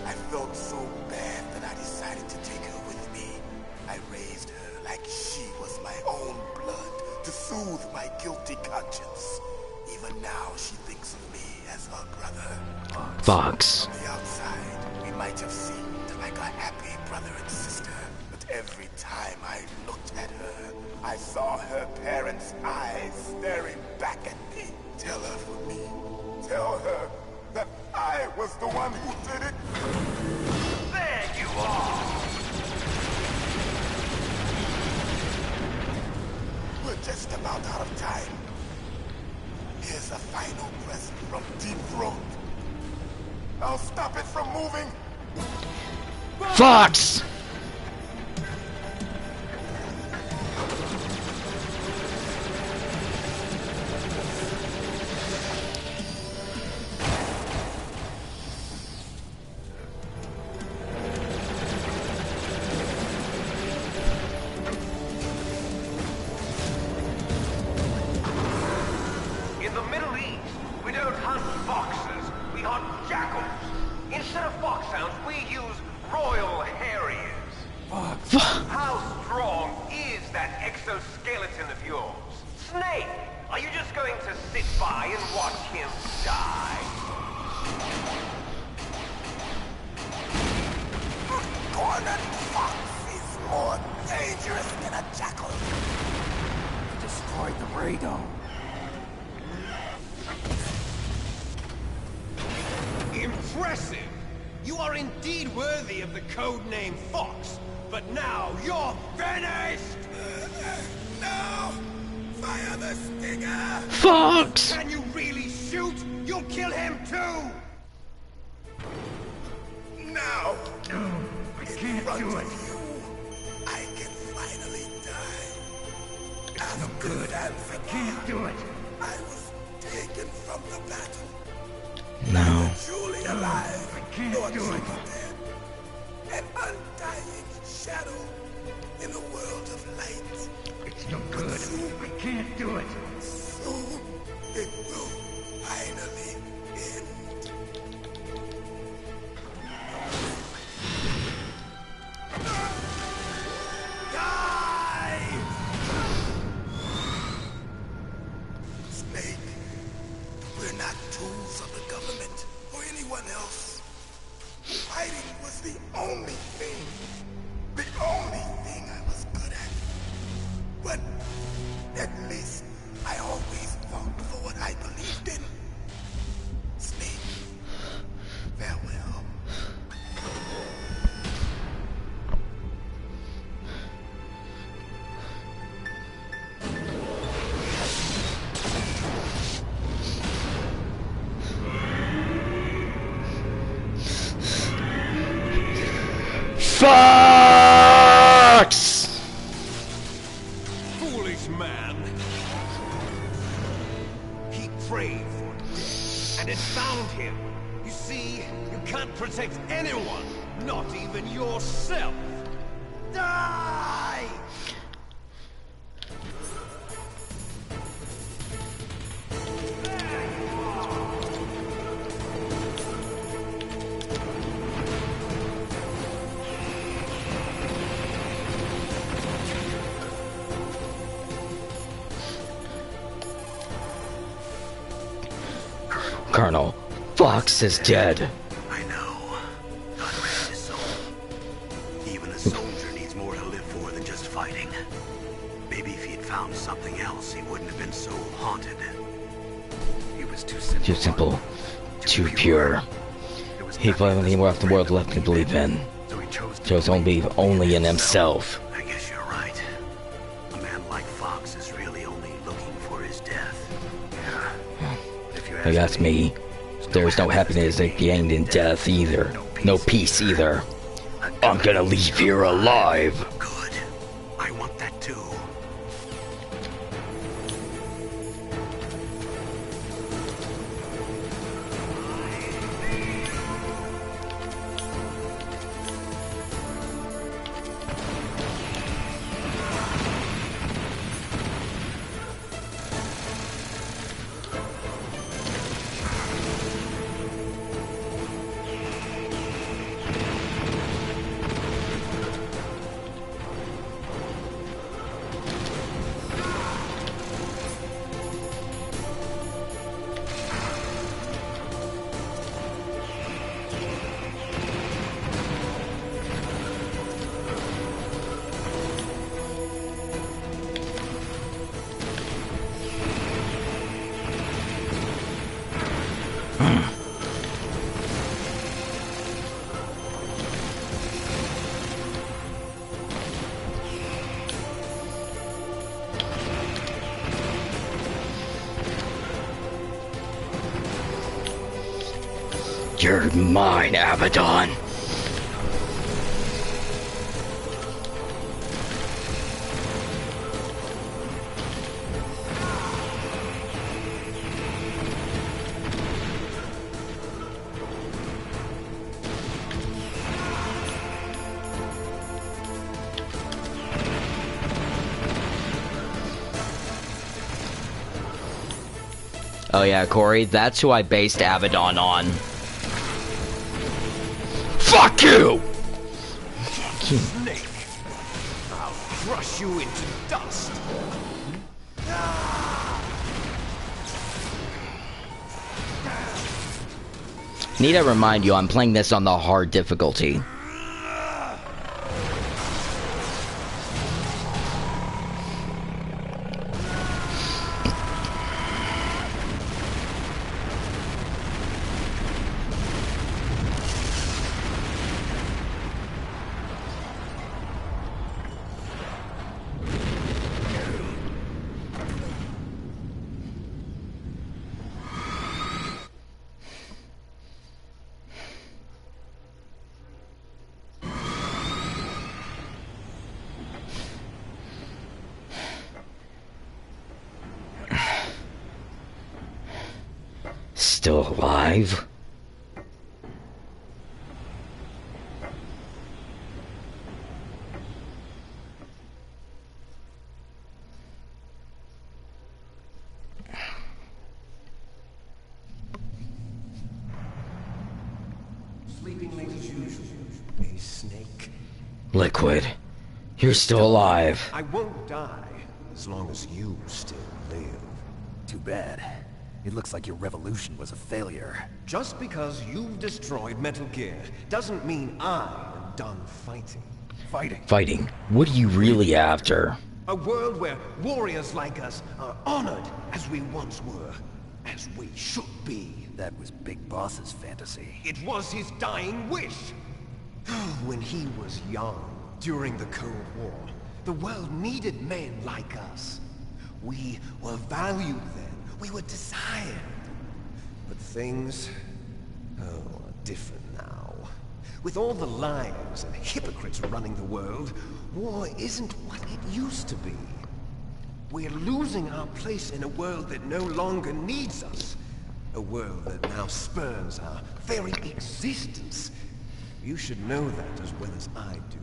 I felt so bad that I decided to take her with me. I raised her like she was my own blood to soothe my guilty conscience. Even now, she thinks of me as her brother. Fox. From the outside, we might have seemed like a happy brother and sister, but every time I looked at her, I saw her parents' eyes staring back at me. Tell her for me. Tell her that I was the one who did it. There you are! We're just about out of time. Here's a final present from Deep Throat. I'll stop it from moving. Fox! In the Middle East, we don't hunt foxes, we hunt jackals. Instead of foxhounds, we use royal harriers. How strong is that exoskeleton of yours? Snake, are you just going to sit by and watch him die? Cornered fox is more dangerous than a jackal. Destroyed the radome. Impressive! You are indeed worthy of the codename Fox, but now you're finished! No! Fire the stinger! Fox! Can you really shoot? You'll kill him too! Now! I can't do it. I can finally die. It's no good. I can't do it. I was taken from the battle. No. Truly alive. I can't do it. An undying shadow in a world of light. It's no good. I can't do it. Soon it will finally end. Die! Snake, we're not tools of the government or anyone else. Fighting was the only thing I was good at. But at least I always fought for what I believed in. Snake, farewell. Fox! Foolish man! He prayed for death, and it found him. You see, you can't protect anyone, not even yourself. Die! Colonel, Fox is dead. I know. God rest his soul. Even a soldier needs more to live for than just fighting. Maybe if he'd found something else, he wouldn't have been so haunted. He was too simple. Too simple. Too pure. He finally left the world left to believe in. So he chose To believe only in himself. I guess you're right. A man like Fox is really only looking for his death. Yeah. If you If you ask me, there's no happiness at the end in death either. No peace either. I'm gonna leave here alive. Good. I want that too. You're mine, Abaddon. Oh yeah, Corey, that's who I based Abaddon on. Fuck you! Snake! I'll crush you into dust! Need to remind you, I'm playing this on the hard difficulty. Still alive? Sleeping late as usual. A snake. Liquid, you're still alive. I won't die as long as you still live. Too bad. It looks like your revolution was a failure. Just because you've destroyed Metal Gear doesn't mean I am done fighting. Fighting? What are you really after? A world where warriors like us are honored as we once were, as we should be. That was Big Boss's fantasy. It was his dying wish. When he was young, during the Cold War, the world needed men like us. We were valued then. We were desired. But things, are different now. With all the liars and hypocrites running the world, war isn't what it used to be. We're losing our place in a world that no longer needs us. A world that now spurns our very existence. You should know that as well as I do.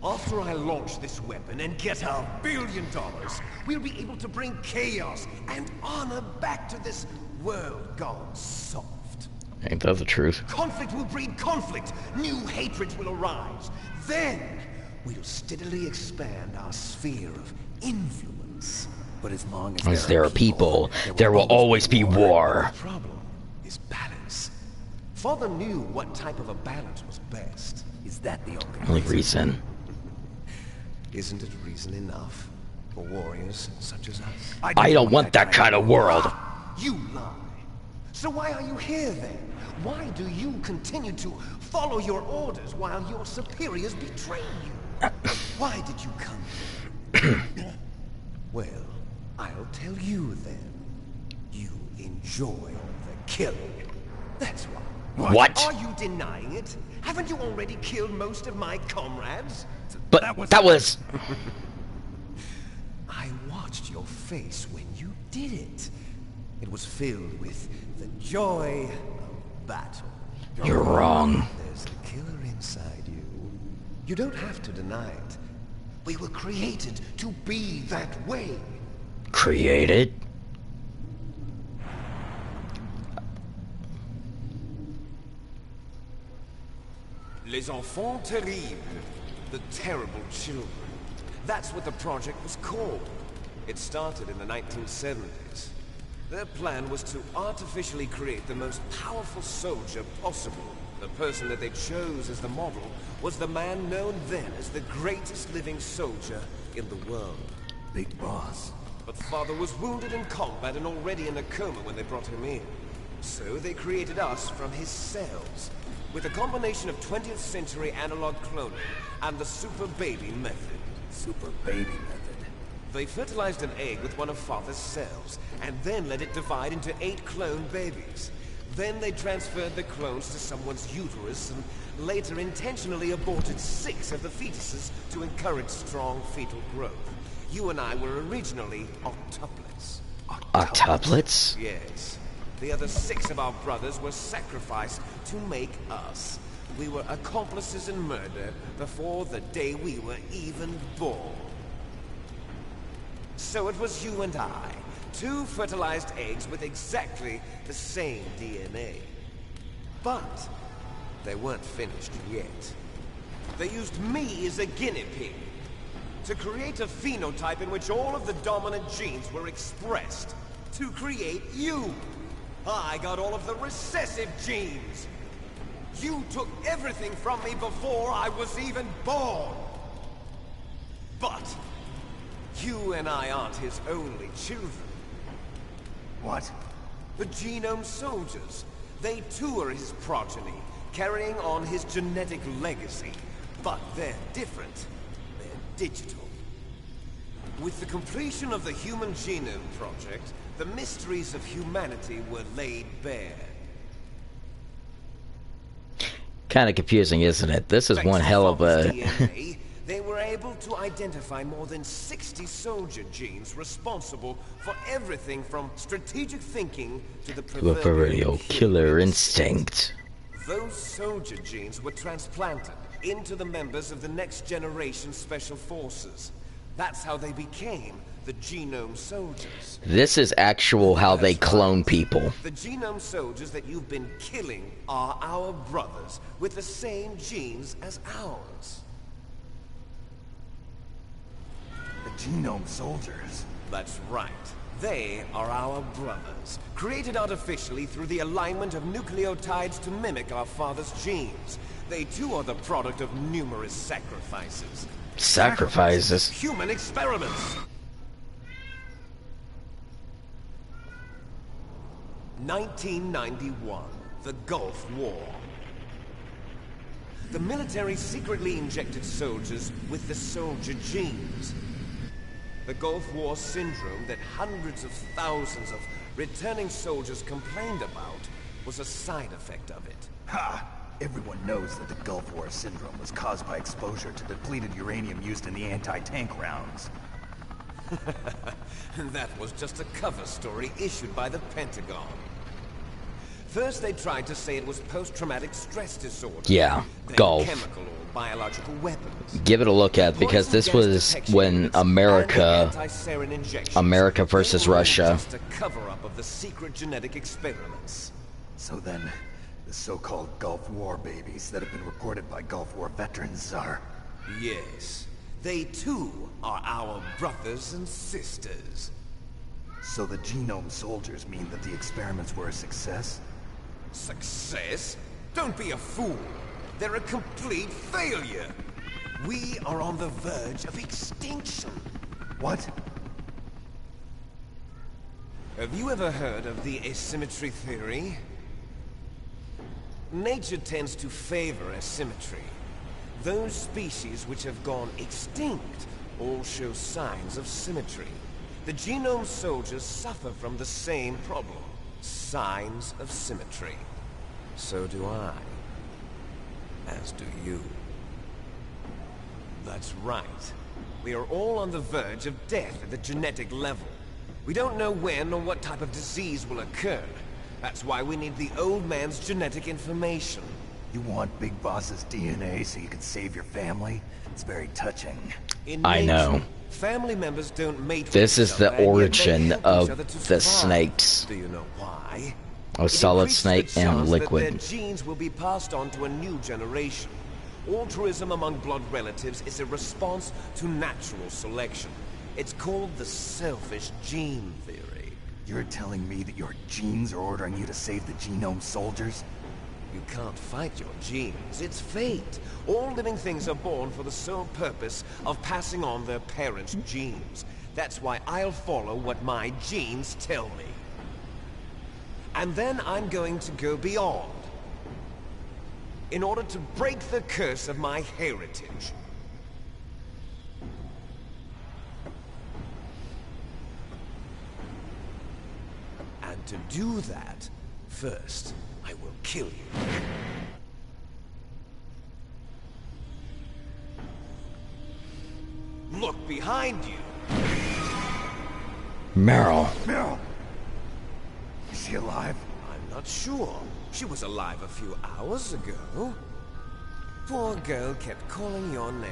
After I launch this weapon and get our $1 billion, we'll be able to bring chaos and honor back to this world gone soft. Ain't that the truth? Conflict will breed conflict. New hatreds will arise. Then, we'll steadily expand our sphere of influence. But as long As there are people, there will always be war. The problem is balance. Father knew what type of a balance was best. Is that the Only reason. Isn't it reason enough for warriors such as us? I don't want that kind of world. You lie. So why are you here then? Why do you continue to follow your orders while your superiors betray you? Why did you come here? Well, I'll tell you then. You enjoy the killing. That's why. What? Are you denying it? Haven't you already killed most of my comrades? But that was... I watched your face when you did it. It was filled with the joy of battle. You're wrong. There's a killer inside you. You don't have to deny it. We were created to be that way. Created? Les enfants terribles. The terrible children. That's what the project was called. It started in the 1970s. Their plan was to artificially create the most powerful soldier possible. The person that they chose as the model was the man known then as the greatest living soldier in the world. Big Boss? But Father was wounded in combat and already in a coma when they brought him in. So they created us from his cells, with a combination of 20th century analog cloning and the super baby method. Super baby method? They fertilized an egg with one of Father's cells, and then let it divide into 8 clone babies. Then they transferred the clones to someone's uterus, and later intentionally aborted 6 of the fetuses to encourage strong fetal growth. You and I were originally octuplets. Octuplets? Yes. The other 6 of our brothers were sacrificed to make us. We were accomplices in murder before the day we were even born. So it was you and I, 2 fertilized eggs with exactly the same DNA. But they weren't finished yet. They used me as a guinea pig to create a phenotype in which all of the dominant genes were expressed. To create you. I got all of the recessive genes. You took everything from me before I was even born. But you and I aren't his only children. What? The genome soldiers. They too are his progeny, carrying on his genetic legacy. But they're different. They're digital. With the completion of the Human Genome Project, the mysteries of humanity were laid bare. Kind of confusing, isn't it? This is one hell of a... DNA, they were able to identify more than 60 soldier genes responsible for everything from strategic thinking to the proverbial killer instinct. Those soldier genes were transplanted into the members of the next generation special forces. That's how they became the genome soldiers. This is actual how they clone people. The genome soldiers that you've been killing are our brothers with the same genes as ours. The genome soldiers? That's right. They are our brothers, created artificially through the alignment of nucleotides to mimic our father's genes. They too are the product of numerous sacrifices. Sacrifices? Human experiments! 1991, the Gulf War. The military secretly injected soldiers with the soldier genes. The Gulf War syndrome that hundreds of thousands of returning soldiers complained about was a side effect of it. Ha! Everyone knows that the Gulf War syndrome was caused by exposure to depleted uranium used in the anti-tank rounds. That was just a cover story issued by the Pentagon. First they tried to say it was post-traumatic stress disorder. Yeah, then Gulf. Chemical or biological weapons. Give it a look at, because this was when America versus Russia. Just a cover-up of the secret genetic experiments. So then, the so-called Gulf War babies that have been reported by Gulf War veterans are... Yes. They too are our brothers and sisters. So the genome soldiers mean that the experiments were a success? Success? Don't be a fool. They're a complete failure. We are on the verge of extinction. What? Have you ever heard of the asymmetry theory? Nature tends to favor asymmetry. Those species which have gone extinct all show signs of symmetry. The genome soldiers suffer from the same problem. Signs of symmetry. So do I. As do you. That's right. We are all on the verge of death at the genetic level. We don't know when or what type of disease will occur. That's why we need the old man's genetic information. You want Big Boss's DNA so you can save your family? It's very touching. I know. Family members don't mate with This is each the other, and yet they origin help of each other to the survive. snakes. Do you know why? A solid It snake increases the and chance liquid. that their genes will be passed on to a new generation. Altruism among blood relatives is a response to natural selection. It's called the selfish gene theory. You're telling me that your genes are ordering you to save the genome soldiers? You can't fight your genes. It's fate. All living things are born for the sole purpose of passing on their parents' genes. That's why I'll follow what my genes tell me. And then I'm going to go beyond. In order to break the curse of my heritage. And to do that, first, I will kill you. Look behind you. Meryl. Meryl! Is she alive? I'm not sure. She was alive a few hours ago. Poor girl kept calling your name.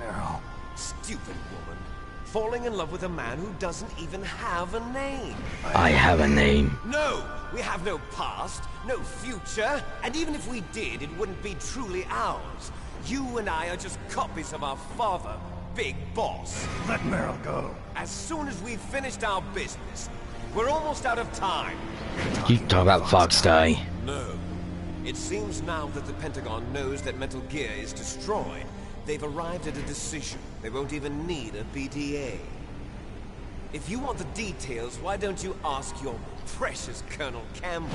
Meryl. Stupid woman. Falling in love with a man who doesn't even have a name. I have a name. No! We have no past, no future, and even if we did, it wouldn't be truly ours. You and I are just copies of our father, Big Boss. Let Meryl go. As soon as we've finished our business, we're almost out of time. You talk about Fox Die. No. It seems now that the Pentagon knows that Metal Gear is destroyed. They've arrived at a decision. They won't even need a BTA. If you want the details, why don't you ask your precious Colonel Campbell?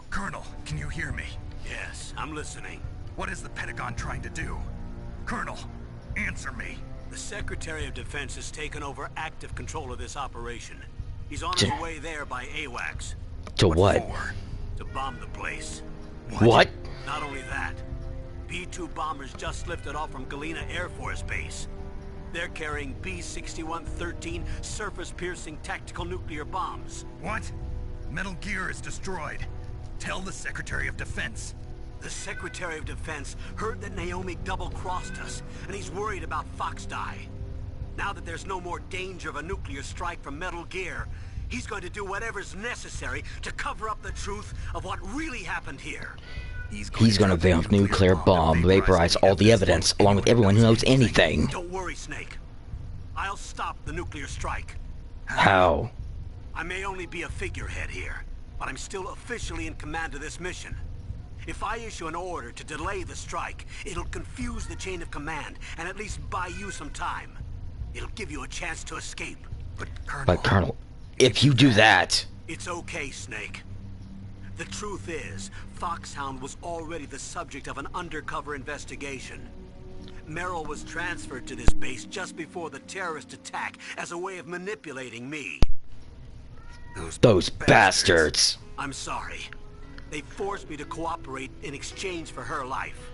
Colonel, can you hear me? Yes, I'm listening. What is the Pentagon trying to do? Colonel, answer me. The Secretary of Defense has taken over active control of this operation. He's on his way there by AWACS. To what? For? To bomb the place. What? Not only that, B-2 bombers just lifted off from Galena Air Force Base. They're carrying B-6113 surface-piercing tactical nuclear bombs. What? Metal Gear is destroyed. Tell the Secretary of Defense. The Secretary of Defense heard that Naomi double-crossed us, and he's worried about Fox Die. Now that there's no more danger of a nuclear strike from Metal Gear, he's going to do whatever's necessary to cover up the truth of what really happened here. He's gonna vamp nuclear bomb, vaporize all the evidence, along with everyone who knows anything. Don't worry, Snake. I'll stop the nuclear strike. How? I may only be a figurehead here, but I'm still officially in command of this mission. If I issue an order to delay the strike, it'll confuse the chain of command and at least buy you some time. It'll give you a chance to escape. But Colonel, if you do that... It's okay, Snake. The truth is, Foxhound was already the subject of an undercover investigation. Meryl was transferred to this base just before the terrorist attack as a way of manipulating me. Those bastards! I'm sorry. They forced me to cooperate in exchange for her life.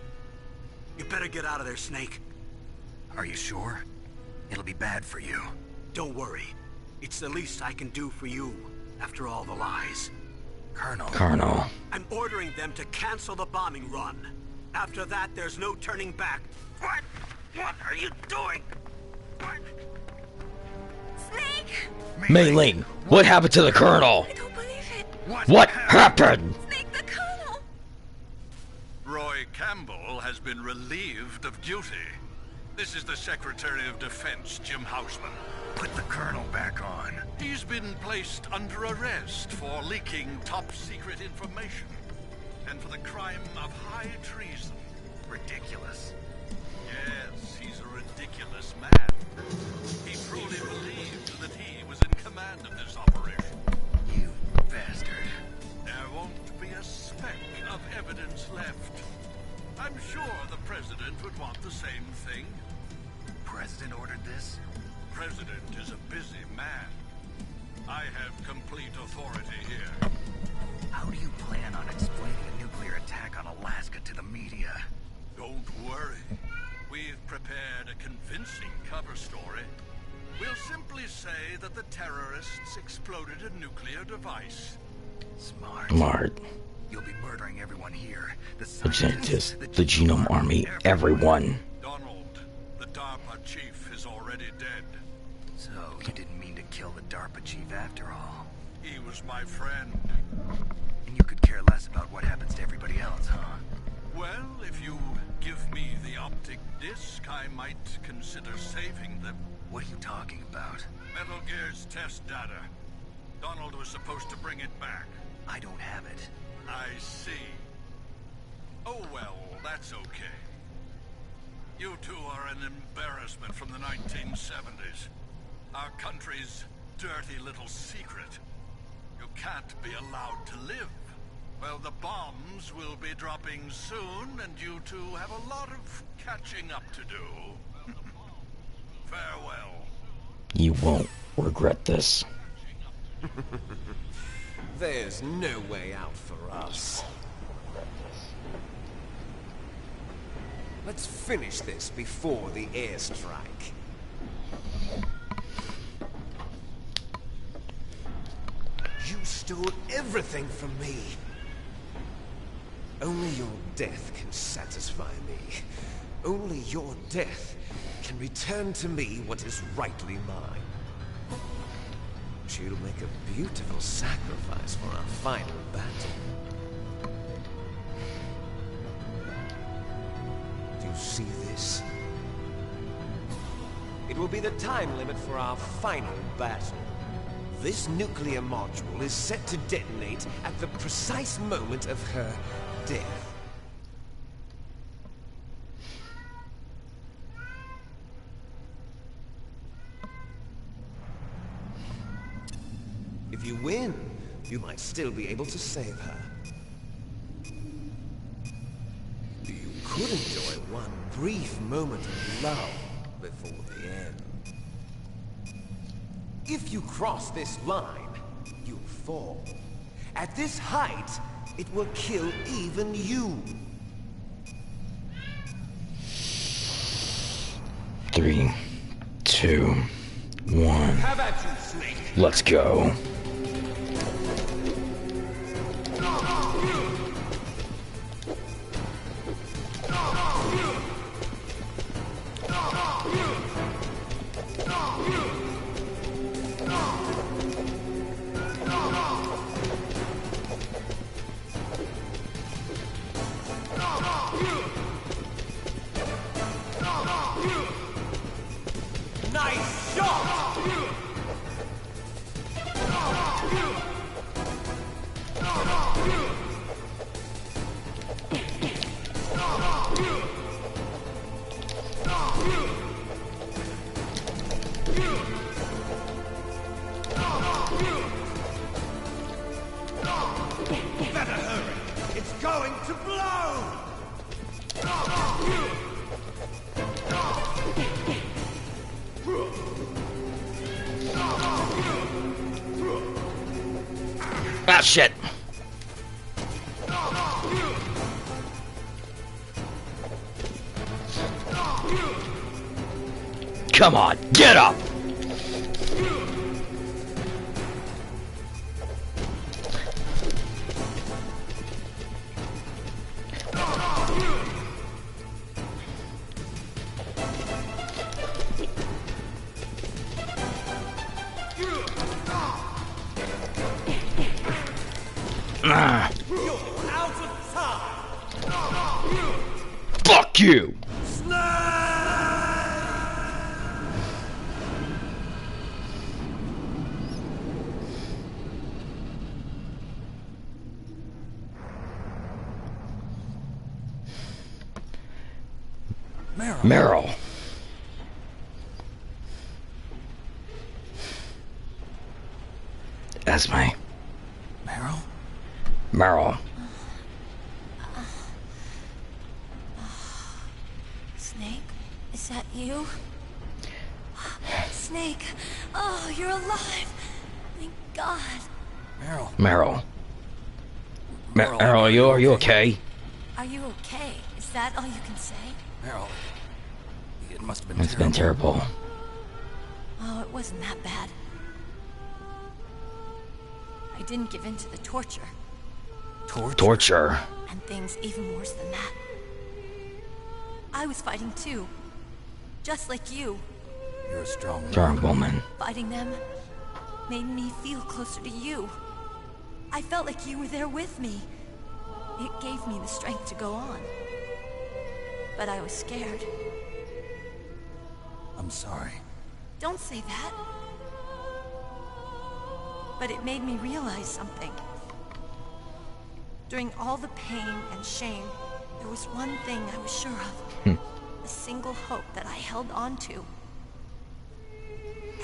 You better get out of there, Snake. Are you sure? It'll be bad for you. Don't worry. It's the least I can do for you, after all the lies. Colonel. I'm ordering them to cancel the bombing run. After that, there's no turning back. What? What are you doing? What? Snake! Mei Ling, what happened to the Colonel? I don't believe it. What happened? Snake, the Colonel! Roy Campbell has been relieved of duty. This is the Secretary of Defense, Jim Houseman. put the Colonel back on? He's been placed under arrest for leaking top-secret information and for the crime of high treason. Ridiculous. Yes, he's a ridiculous man. He truly believed that he was in command of this operation. You bastard. There won't be a speck of evidence left. I'm sure the President would want the same thing. President ordered this? President is a busy man. I have complete authority here. How do you plan on explaining a nuclear attack on Alaska to the media? Don't worry. We've prepared a convincing cover story. We'll simply say that the terrorists exploded a nuclear device. Smart. You'll be murdering everyone here. The scientists, the Genome Army, everyone. Donald, the DARPA chief, is already dead. So, you didn't mean to kill the DARPA chief after all. He was my friend. And you could care less about what happens to everybody else, huh? Well, if you give me the optic disc, I might consider saving them. What are you talking about? Metal Gear's test data. Donald was supposed to bring it back. I don't have it. I see. Oh well, that's okay. You two are an embarrassment from the 1970s. Our country's dirty little secret. You can't be allowed to live. Well, the bombs will be dropping soon, and you two have a lot of catching up to do. Farewell. You won't regret this. There's no way out for us. Let's finish this before the airstrike. You stole everything from me. Only your death can satisfy me. Only your death can return to me what is rightly mine. She'll make a beautiful sacrifice for our final battle. Do you see this? It will be the time limit for our final battle. This nuclear module is set to detonate at the precise moment of her death. If you win, you might still be able to save her. You could enjoy one brief moment of love before the end. If you cross this line, you'll fall. At this height, it will kill even you. 3, 2, 1. Have at you, Snake. Let's go. Nice shot! Better hurry! It's going to blow! Ah, shit. Come on, get up! Ah. You're out of time! Fuck you! Meryl. Esme. Meryl? Meryl. Snake? Is that you? Snake! Oh, you're alive! Thank God. Meryl. Meryl, are you okay? Are you okay? Is that all you can say? Meryl, it must have been It's been terrible. Oh, it wasn't that bad. I didn't give in to the torture. Torture. And things even worse than that. I was fighting too. Just like you. You're a strong woman. Fighting them made me feel closer to you. I felt like you were there with me. It gave me the strength to go on. But I was scared. I'm sorry. Don't say that. But it made me realize something. During all the pain and shame, there was one thing I was sure of. A single hope that I held on to.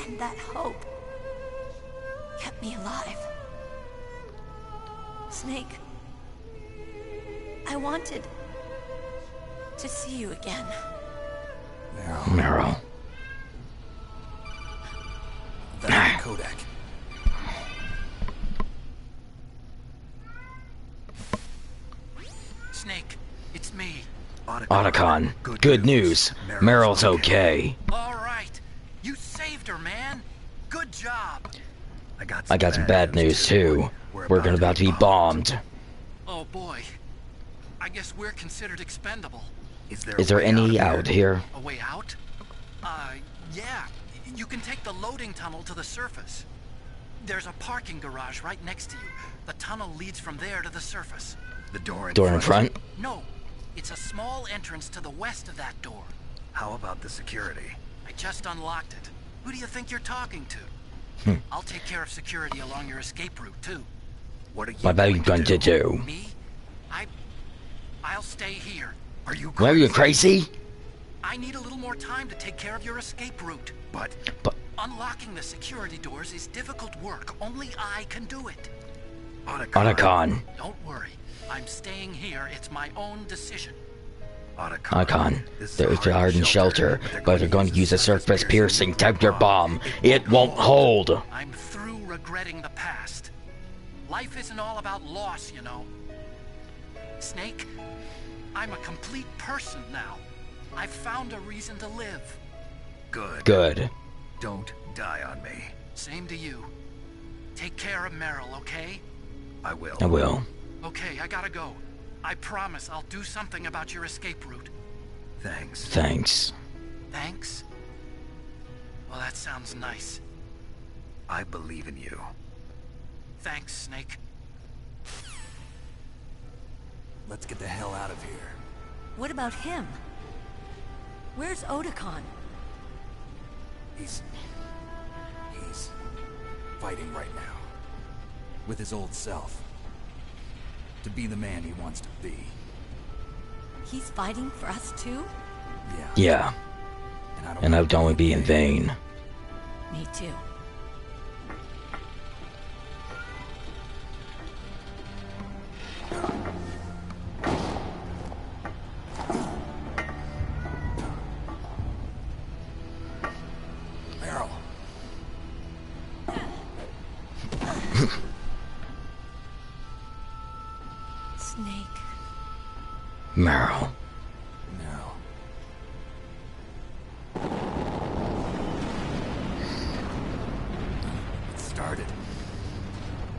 And that hope kept me alive. Snake, I wanted to see you again. Meryl. That's the Kodak. Snake, it's me. Otacon. Good news. Meryl's okay. All right. You saved her, man. Good job. I got some bad news too. We're about to be bombed. Oh boy. I guess we're considered expendable. Is there any out here? A way out? Yeah. You can take the loading tunnel to the surface. There's a parking garage right next to you. The tunnel leads from there to the surface. The door in front? No. It's a small entrance to the west of that door. How about the security? I just unlocked it. Who do you think you're talking to? I'll take care of security along your escape route, too. What are you What are you going to do? Me? I'll stay here. Are you Are you crazy? I need a little more time to take care of your escape route. But Unlocking the security doors is difficult work. Only I can do it. Otacon. Don't worry. I'm staying here. It's my own decision. Otacon. There's a hardened shelter, but they're going to use a surface-piercing Templar bomb. It won't hold. I'm through regretting the past. Life isn't all about loss, you know. Snake, I'm a complete person now. I've found a reason to live. Good. Don't die on me. Same to you. Take care of Meryl, okay? I will. I will. Okay, I gotta go. I promise I'll do something about your escape route. Thanks. Thanks? Well, that sounds nice. I believe in you. Thanks, Snake. Let's get the hell out of here. What about him? Where's Otacon? He's fighting right now. With his old self. To be the man he wants to be. He's fighting for us too? Yeah. And I don't want to be in vain. Me too. Meryl. Snake. Meryl. Started.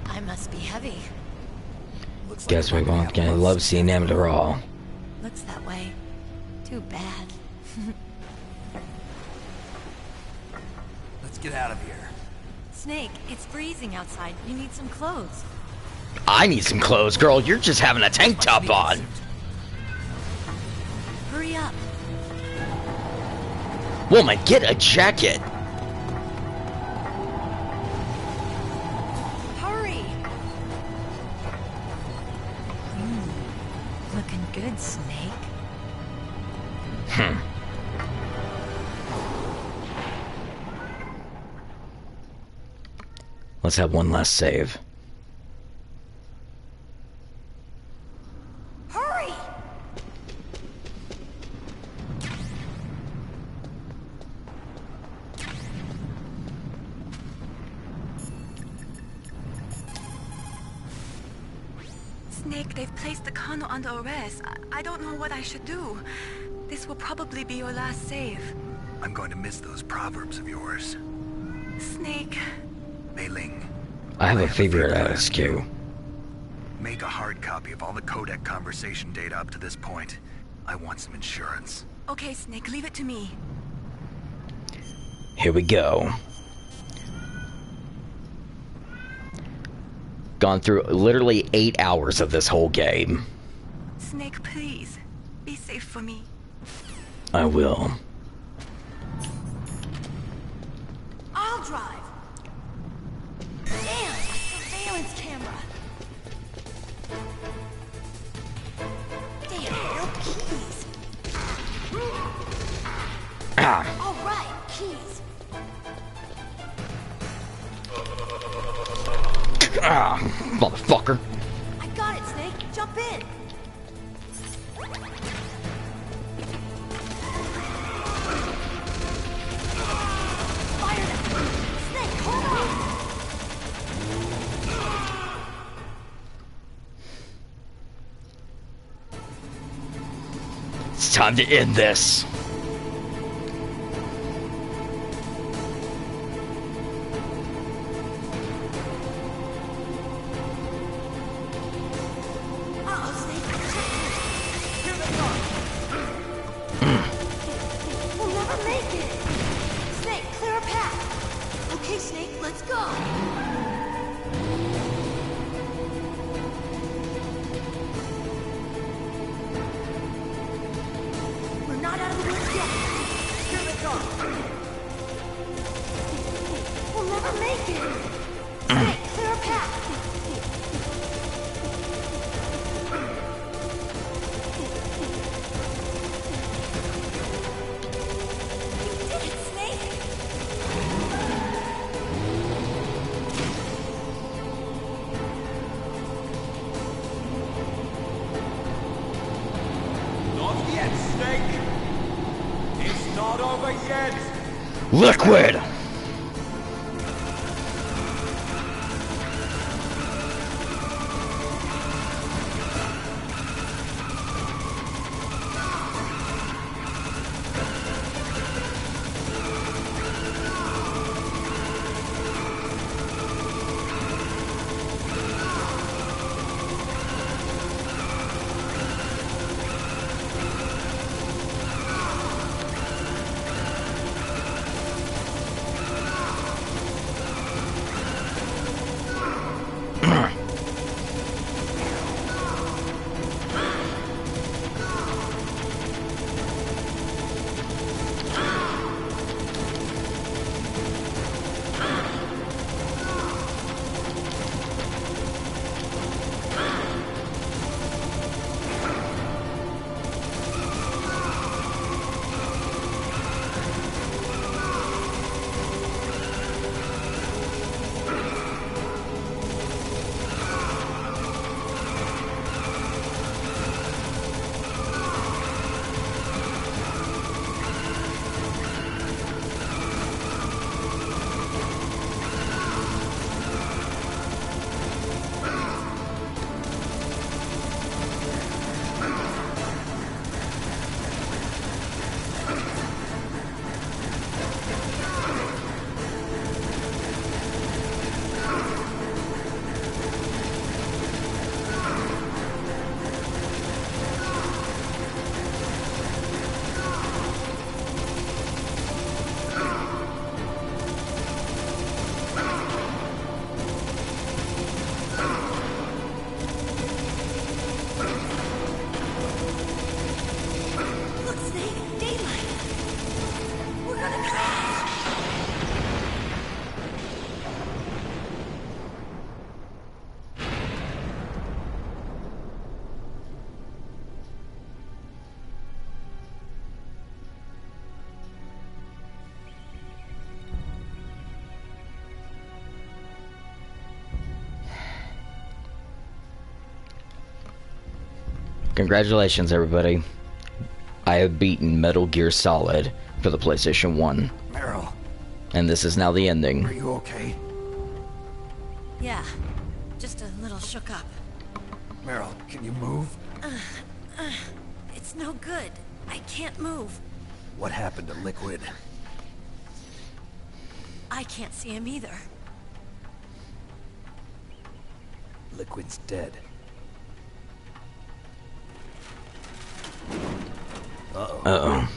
I must be heavy. Guess we won't get love seeing them at all. Looks that way. Too bad. Let's get out of here. Snake, it's freezing outside. You need some clothes. I need some clothes, girl. You're just having a tank top on. Hurry up. Woman, get a jacket. Hurry. Looking good, Snake. Let's have one last save. Hurry! Snake, they've placed the Colonel under arrest. I don't know what I should do. This will probably be your last save. I'm going to miss those proverbs of yours. Snake. Mei Ling. I have a favor to ask you. Make a hard copy of all the codec conversation data up to this point. I want some insurance. Okay, Snake, leave it to me. Here we go. Gone through literally 8 hours of this whole game. Snake, please. Be safe for me. I will. I'll drive. Damn, a surveillance camera. Damn, no keys. Ah. All right, keys. Ah, motherfucker. I got it, Snake. Jump in. Fire them. Snake, hold on. It's time to end this. We'll never make it! Snake, clear a path! Okay, Snake, let's go! We're not out of the woods yet! Here they come! We'll never make it! Snake, clear a path! Not yet, Snake. It's not over yet. Liquid! Congratulations, everybody. I have beaten Metal Gear Solid for the PlayStation 1. Meryl, And this is now the ending. are you okay? Yeah, just a little shook up. Meryl, can you move? It's no good. I can't move. What happened to Liquid? I can't see him either. Liquid's dead. Uh-oh.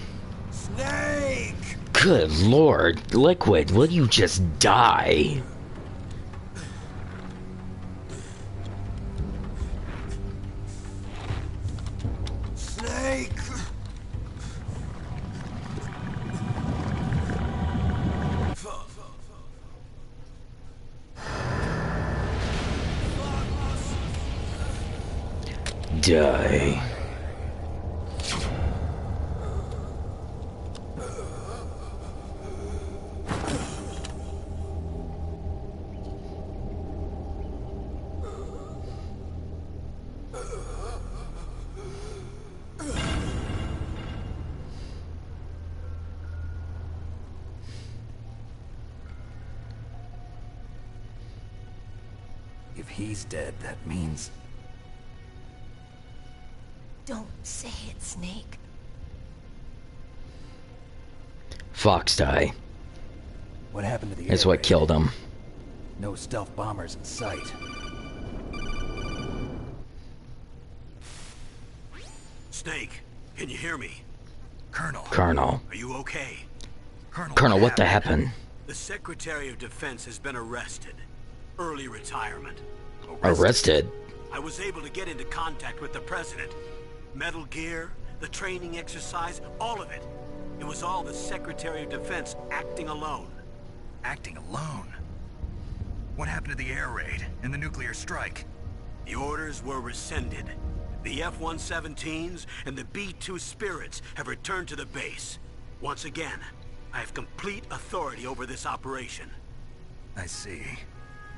Snake! Good lord, Liquid, will you just die? Snake! Die. If he's dead, that means... Don't say it, Snake. Fox die. What happened to the It's air what raid? killed him. No stealth bombers in sight. Snake, can you hear me? Colonel. Are you okay? Colonel, what the happened? The Secretary of Defense has been arrested. Early retirement. Arrested? I was able to get into contact with the President. Metal Gear, the training exercise, all of it. It was all the Secretary of Defense acting alone. Acting alone? What happened to the air raid and the nuclear strike? The orders were rescinded. The F-117s and the B-2 Spirits have returned to the base. Once again, I have complete authority over this operation. I see.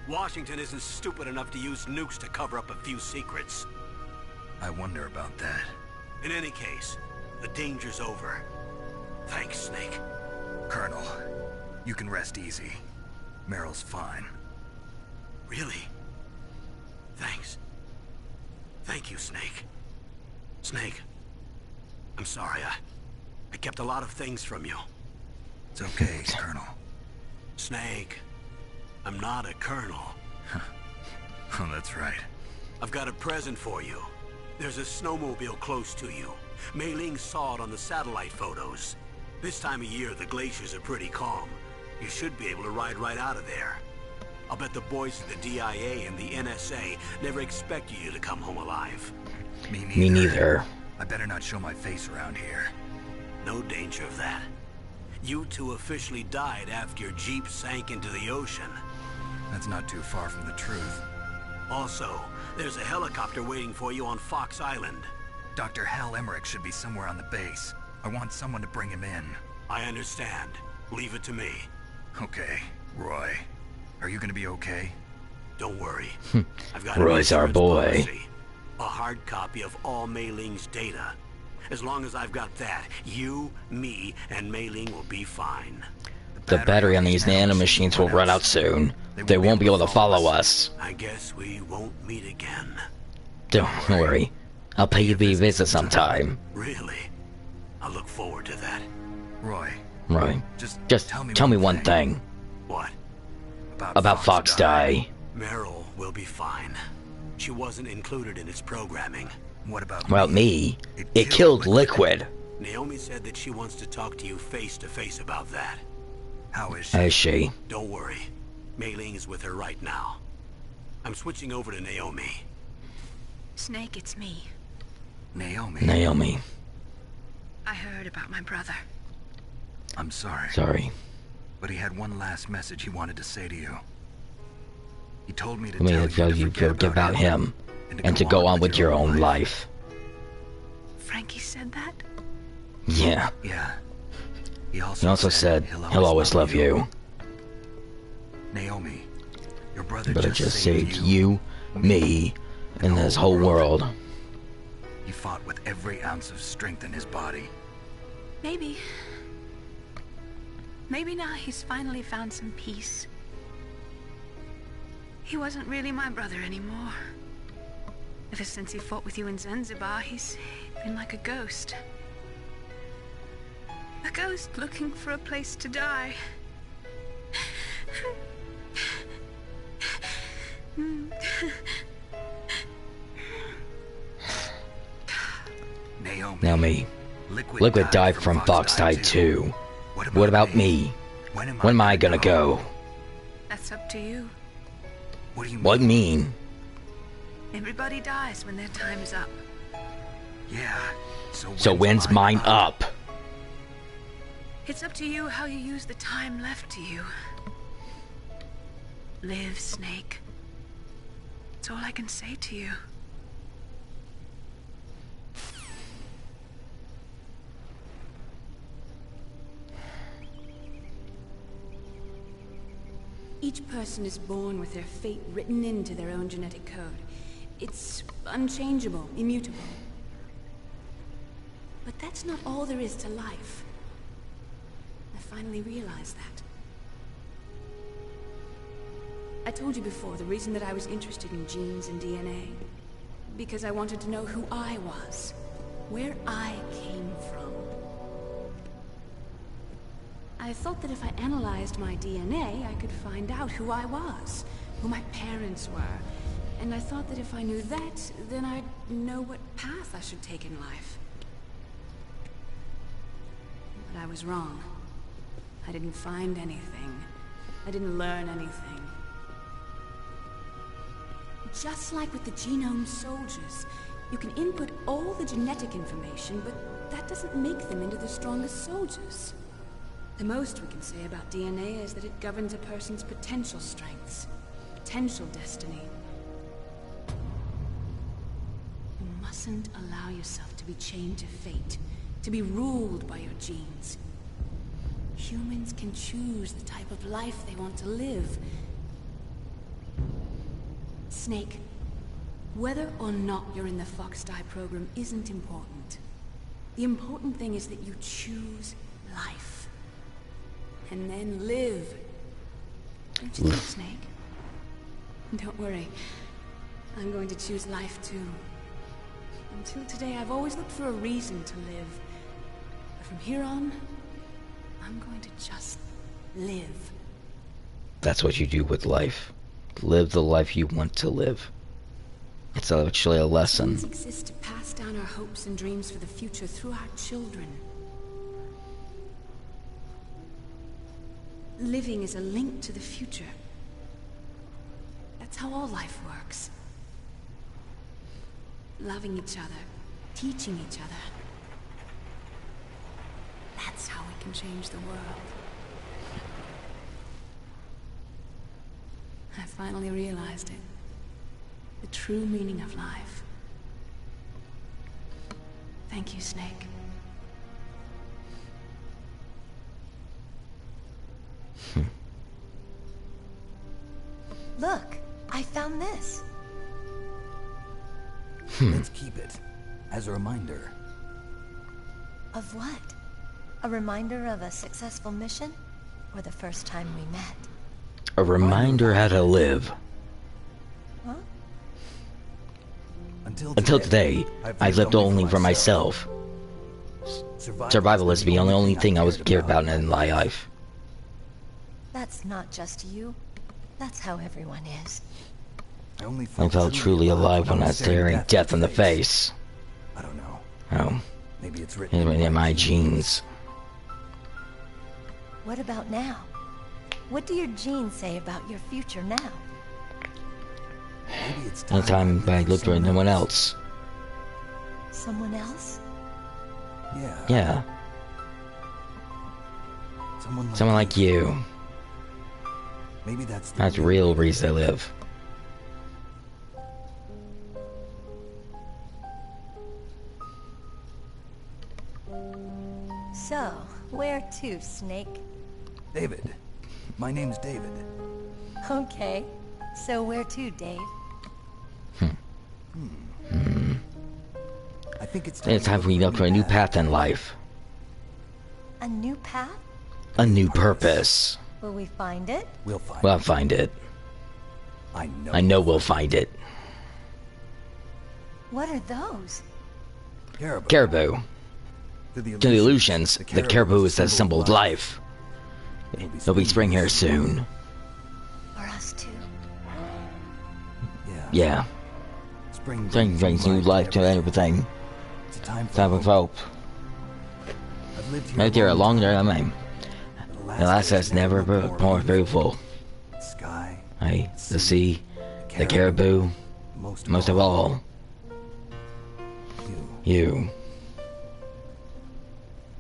Washington isn't stupid enough to use nukes to cover up a few secrets. I wonder about that. In any case, the danger's over. Thanks, Snake. Colonel, you can rest easy. Meryl's fine. Really? Thanks. Thank you, Snake. Snake, I'm sorry. I kept a lot of things from you. It's okay, Colonel. Snake, I'm not a colonel. Oh, that's right. I've got a present for you. There's a snowmobile close to you. Mei Ling saw it on the satellite photos. This time of year, the glaciers are pretty calm. You should be able to ride right out of there. I'll bet the boys at the DIA and the NSA never expected you to come home alive. Me neither. I better not show my face around here. No danger of that. You two officially died after your Jeep sank into the ocean. That's not too far from the truth. Also, there's a helicopter waiting for you on Fox Island. Dr. Hal Emmerich should be somewhere on the base. I want someone to bring him in. I understand. Leave it to me. Okay, Roy. Are you gonna be okay? Don't worry. I've got Roy's our boy. A hard copy of all Mei Ling's data. As long as I've got that, you, me, and Mei Ling will be fine. The battery on these nanomachines will run out soon. They won't be able to follow us. I guess we won't meet again. Don't worry. I'll pay you a visit sometime. Really? I look forward to that. Roy. Right. Just tell me one thing. What? About Fox Die. Meryl will be fine. She wasn't included in its programming. What about Well, me? It killed Liquid. Naomi said that she wants to talk to you face to face about that. How is she? Is she? Don't worry. Mei Ling is with her right now. I'm switching over to Naomi. Snake, it's me. Naomi. I heard about my brother. I'm sorry. Sorry. But he had one last message he wanted to say to you. He told me to tell you to forget about him and to go on with your own life. Frankie said that? Yeah. Yeah. He He also said he'll always love you. Naomi, your brother But it just saved you, me, and this whole world. He fought with every ounce of strength in his body. Maybe now he's finally found some peace. He wasn't really my brother anymore. Ever since he fought with you in Zanzibar, he's been like a ghost. A ghost looking for a place to die. Naomi, Liquid died from Fox died too. What about me? When am I gonna go? That's up to you. What do you mean? What mean? Everybody dies when their time's up. Yeah. So when's mine up? It's up to you how you use the time left to you. Live, Snake. That's all I can say to you. Each person is born with their fate written into their own genetic code. It's unchangeable, immutable. But that's not all there is to life. I finally realized that. I told you before the reason that I was interested in genes and DNA. Because I wanted to know who I was. Where I came from. I thought that if I analyzed my DNA, I could find out who I was, who my parents were. And I thought that if I knew that, then I'd know what path I should take in life. But I was wrong. I didn't find anything. I didn't learn anything. Just like with the genome soldiers, you can input all the genetic information, but that doesn't make them into the strongest soldiers. The most we can say about DNA is that it governs a person's potential strengths, potential destiny. You mustn't allow yourself to be chained to fate, to be ruled by your genes. Humans can choose the type of life they want to live. Snake, whether or not you're in the Fox Die program isn't important. The important thing is that you choose life. And then live. Don't you think, Snake? Don't worry. I'm going to choose life too. Until today, I've always looked for a reason to live. But from here on, I'm going to just live. That's what you do with life. Live the life you want to live. It's actually a lesson. Humans exist to pass down our hopes and dreams for the future through our children. Living is a link to the future. That's how all life works. Loving each other, teaching each other. That's how we can change the world. I finally realized it. The true meaning of life. Thank you, Snake. Look, I found this. Let's keep it as a reminder. Of what? A reminder of a successful mission? Or the first time we met? A reminder how to live. Huh? Until today, I lived only for myself. Survival is the only thing I would care about in my life. That's not just you. That's how everyone is. I felt truly alive when I was staring death in the face. I don't know. Oh. Maybe it's written in my genes. What about now? What do your genes say about your future now? Maybe it's time I looked for no one else. Someone else? Yeah. Someone like you. Maybe that's the real reason I live. So, where to, Snake? David. My name's David. Okay. So where to, Dave? think it's time for me to look for a new path in life. A new path? A new purpose. Will we find it? We'll find We'll find it. I know we'll find it. What are those? Caribou. To the illusions, the caribou is the symbol of life. There'll be spring here soon. For us too. Yeah. Spring brings new life to everything. It's a time of hope. I've Lived here a long time. The last has never been more beautiful. Sky, The sea, the caribou, most of all, you.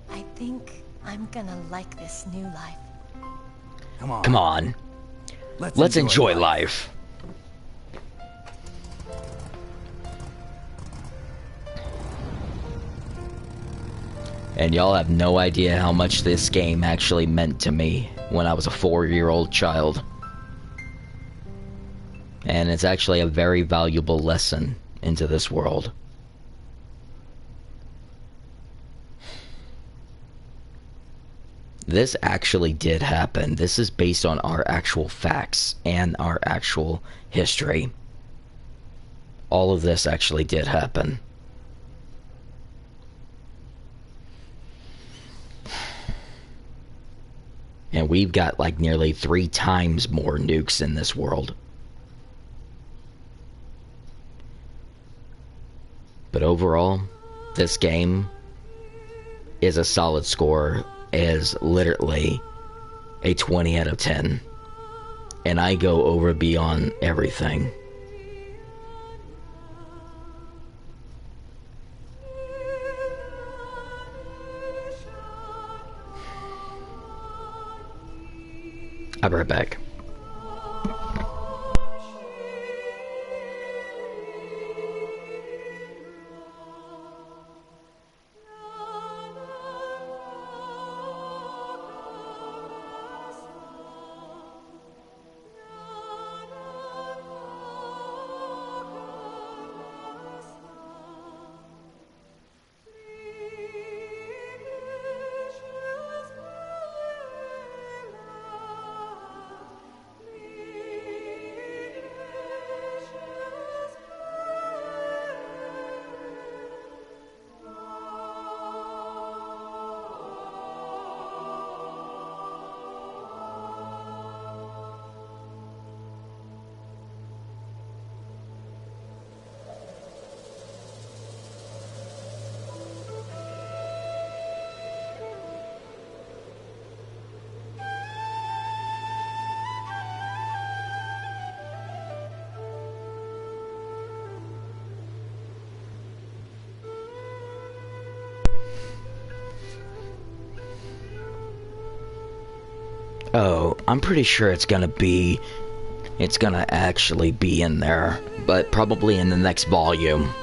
I think I'm gonna like this new life. Come on. Let's enjoy life. And y'all have no idea how much this game actually meant to me when I was a 4-year-old child. And it's actually a very valuable lesson into this world. This actually did happen. This is based on our actual facts and our actual history. All of this actually did happen. And we've got like nearly 3 times more nukes in this world. But overall, this game is a solid score, is literally a 20 out of 10. And I go over beyond everything. I'll be right back. Oh, I'm pretty sure it's gonna actually be in there, but probably in the next volume.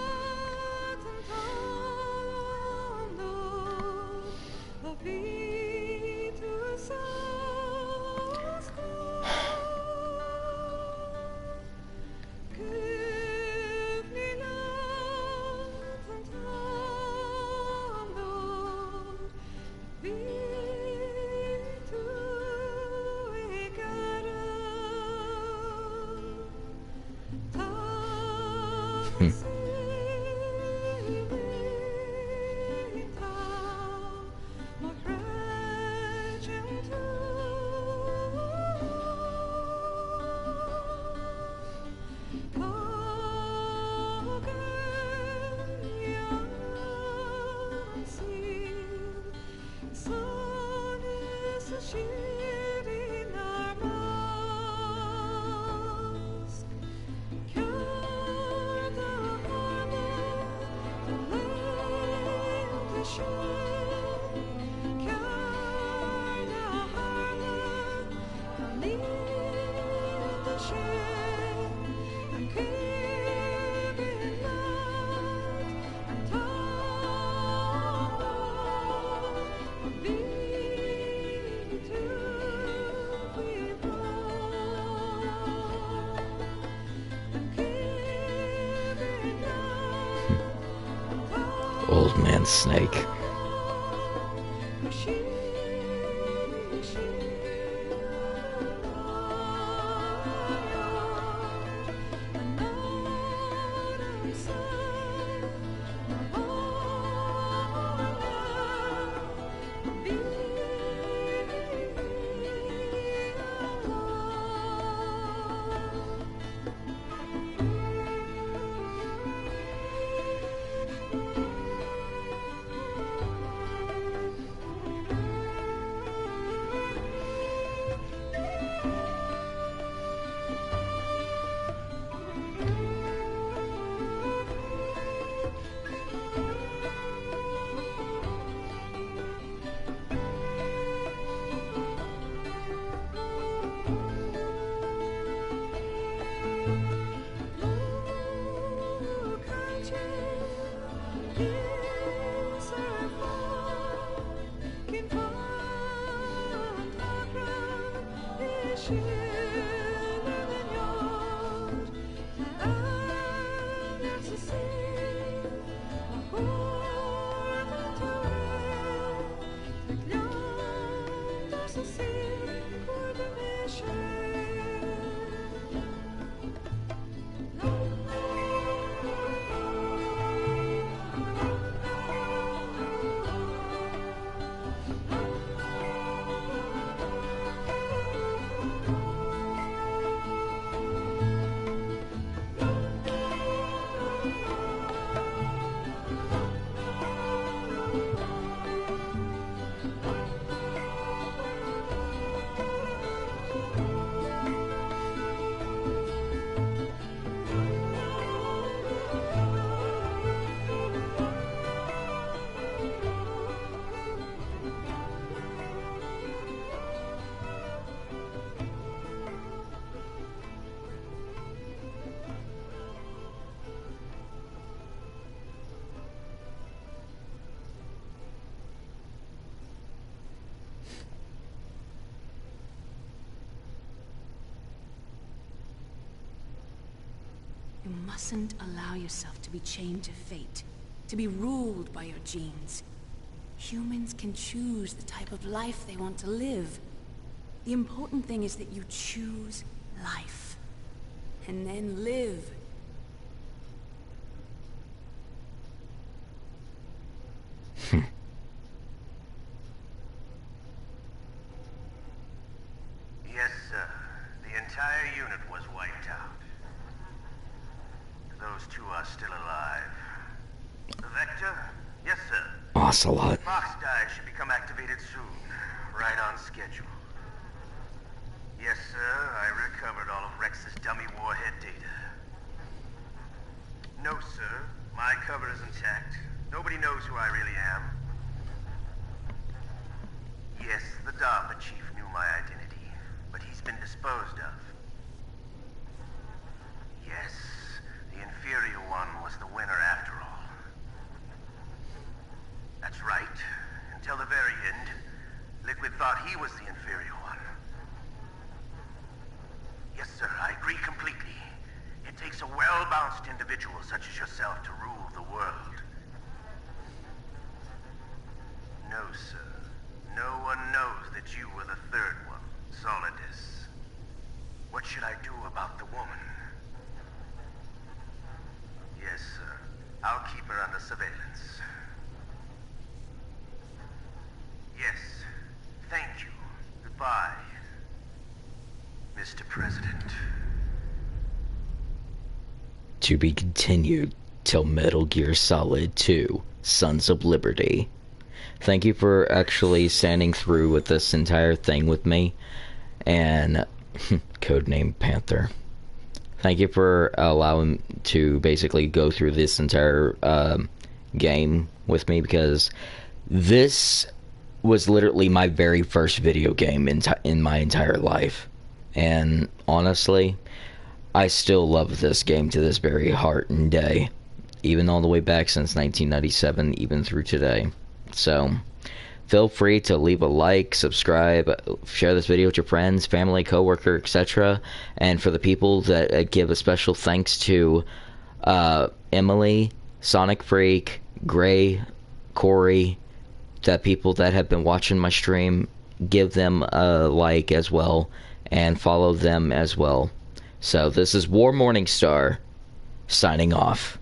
Snake. You mustn't allow yourself to be chained to fate, to be ruled by your genes. Humans can choose the type of life they want to live. The important thing is that you choose life, and then live. Yes, sir. The entire unit was wiped out. Those two are still alive. The Vector? Yes, sir. Ocelot. Fox dive should become activated soon. Right on schedule. Yes, sir. I recovered all of Rex's dummy warhead data. No, sir. My cover is intact. Nobody knows who I really am. Yes, the DARPA chief knew my identity, but he's been disposed of. Yes, the inferior one was the winner after all. That's right. Until the very end, Liquid thought he was the inferior one. Yes, sir, I agree completely. It takes a well-balanced individual such as yourself to rule the world. No, sir. No one knows that you were the third one, Solidus. What should I do about the woman? Yes, sir. I'll keep her under surveillance. Yes. Thank you. Goodbye, Mr. President. To be continued till Metal Gear Solid 2, Sons of Liberty. Thank you for actually standing through with this entire thing with me, and codename Panther. Thank you for allowing to basically go through this entire game with me, because this was literally my very first video game in my entire life. And honestly, I still love this game to this very heart and day, even all the way back since 1997, even through today. So, feel free to leave a like, subscribe, share this video with your friends, family, coworker, etc. And for the people that give a special thanks to Emily, Sonic Freak, Gray, Corey, the people that have been watching my stream, give them a like as well, and follow them as well. So this is WarMorningstar, signing off.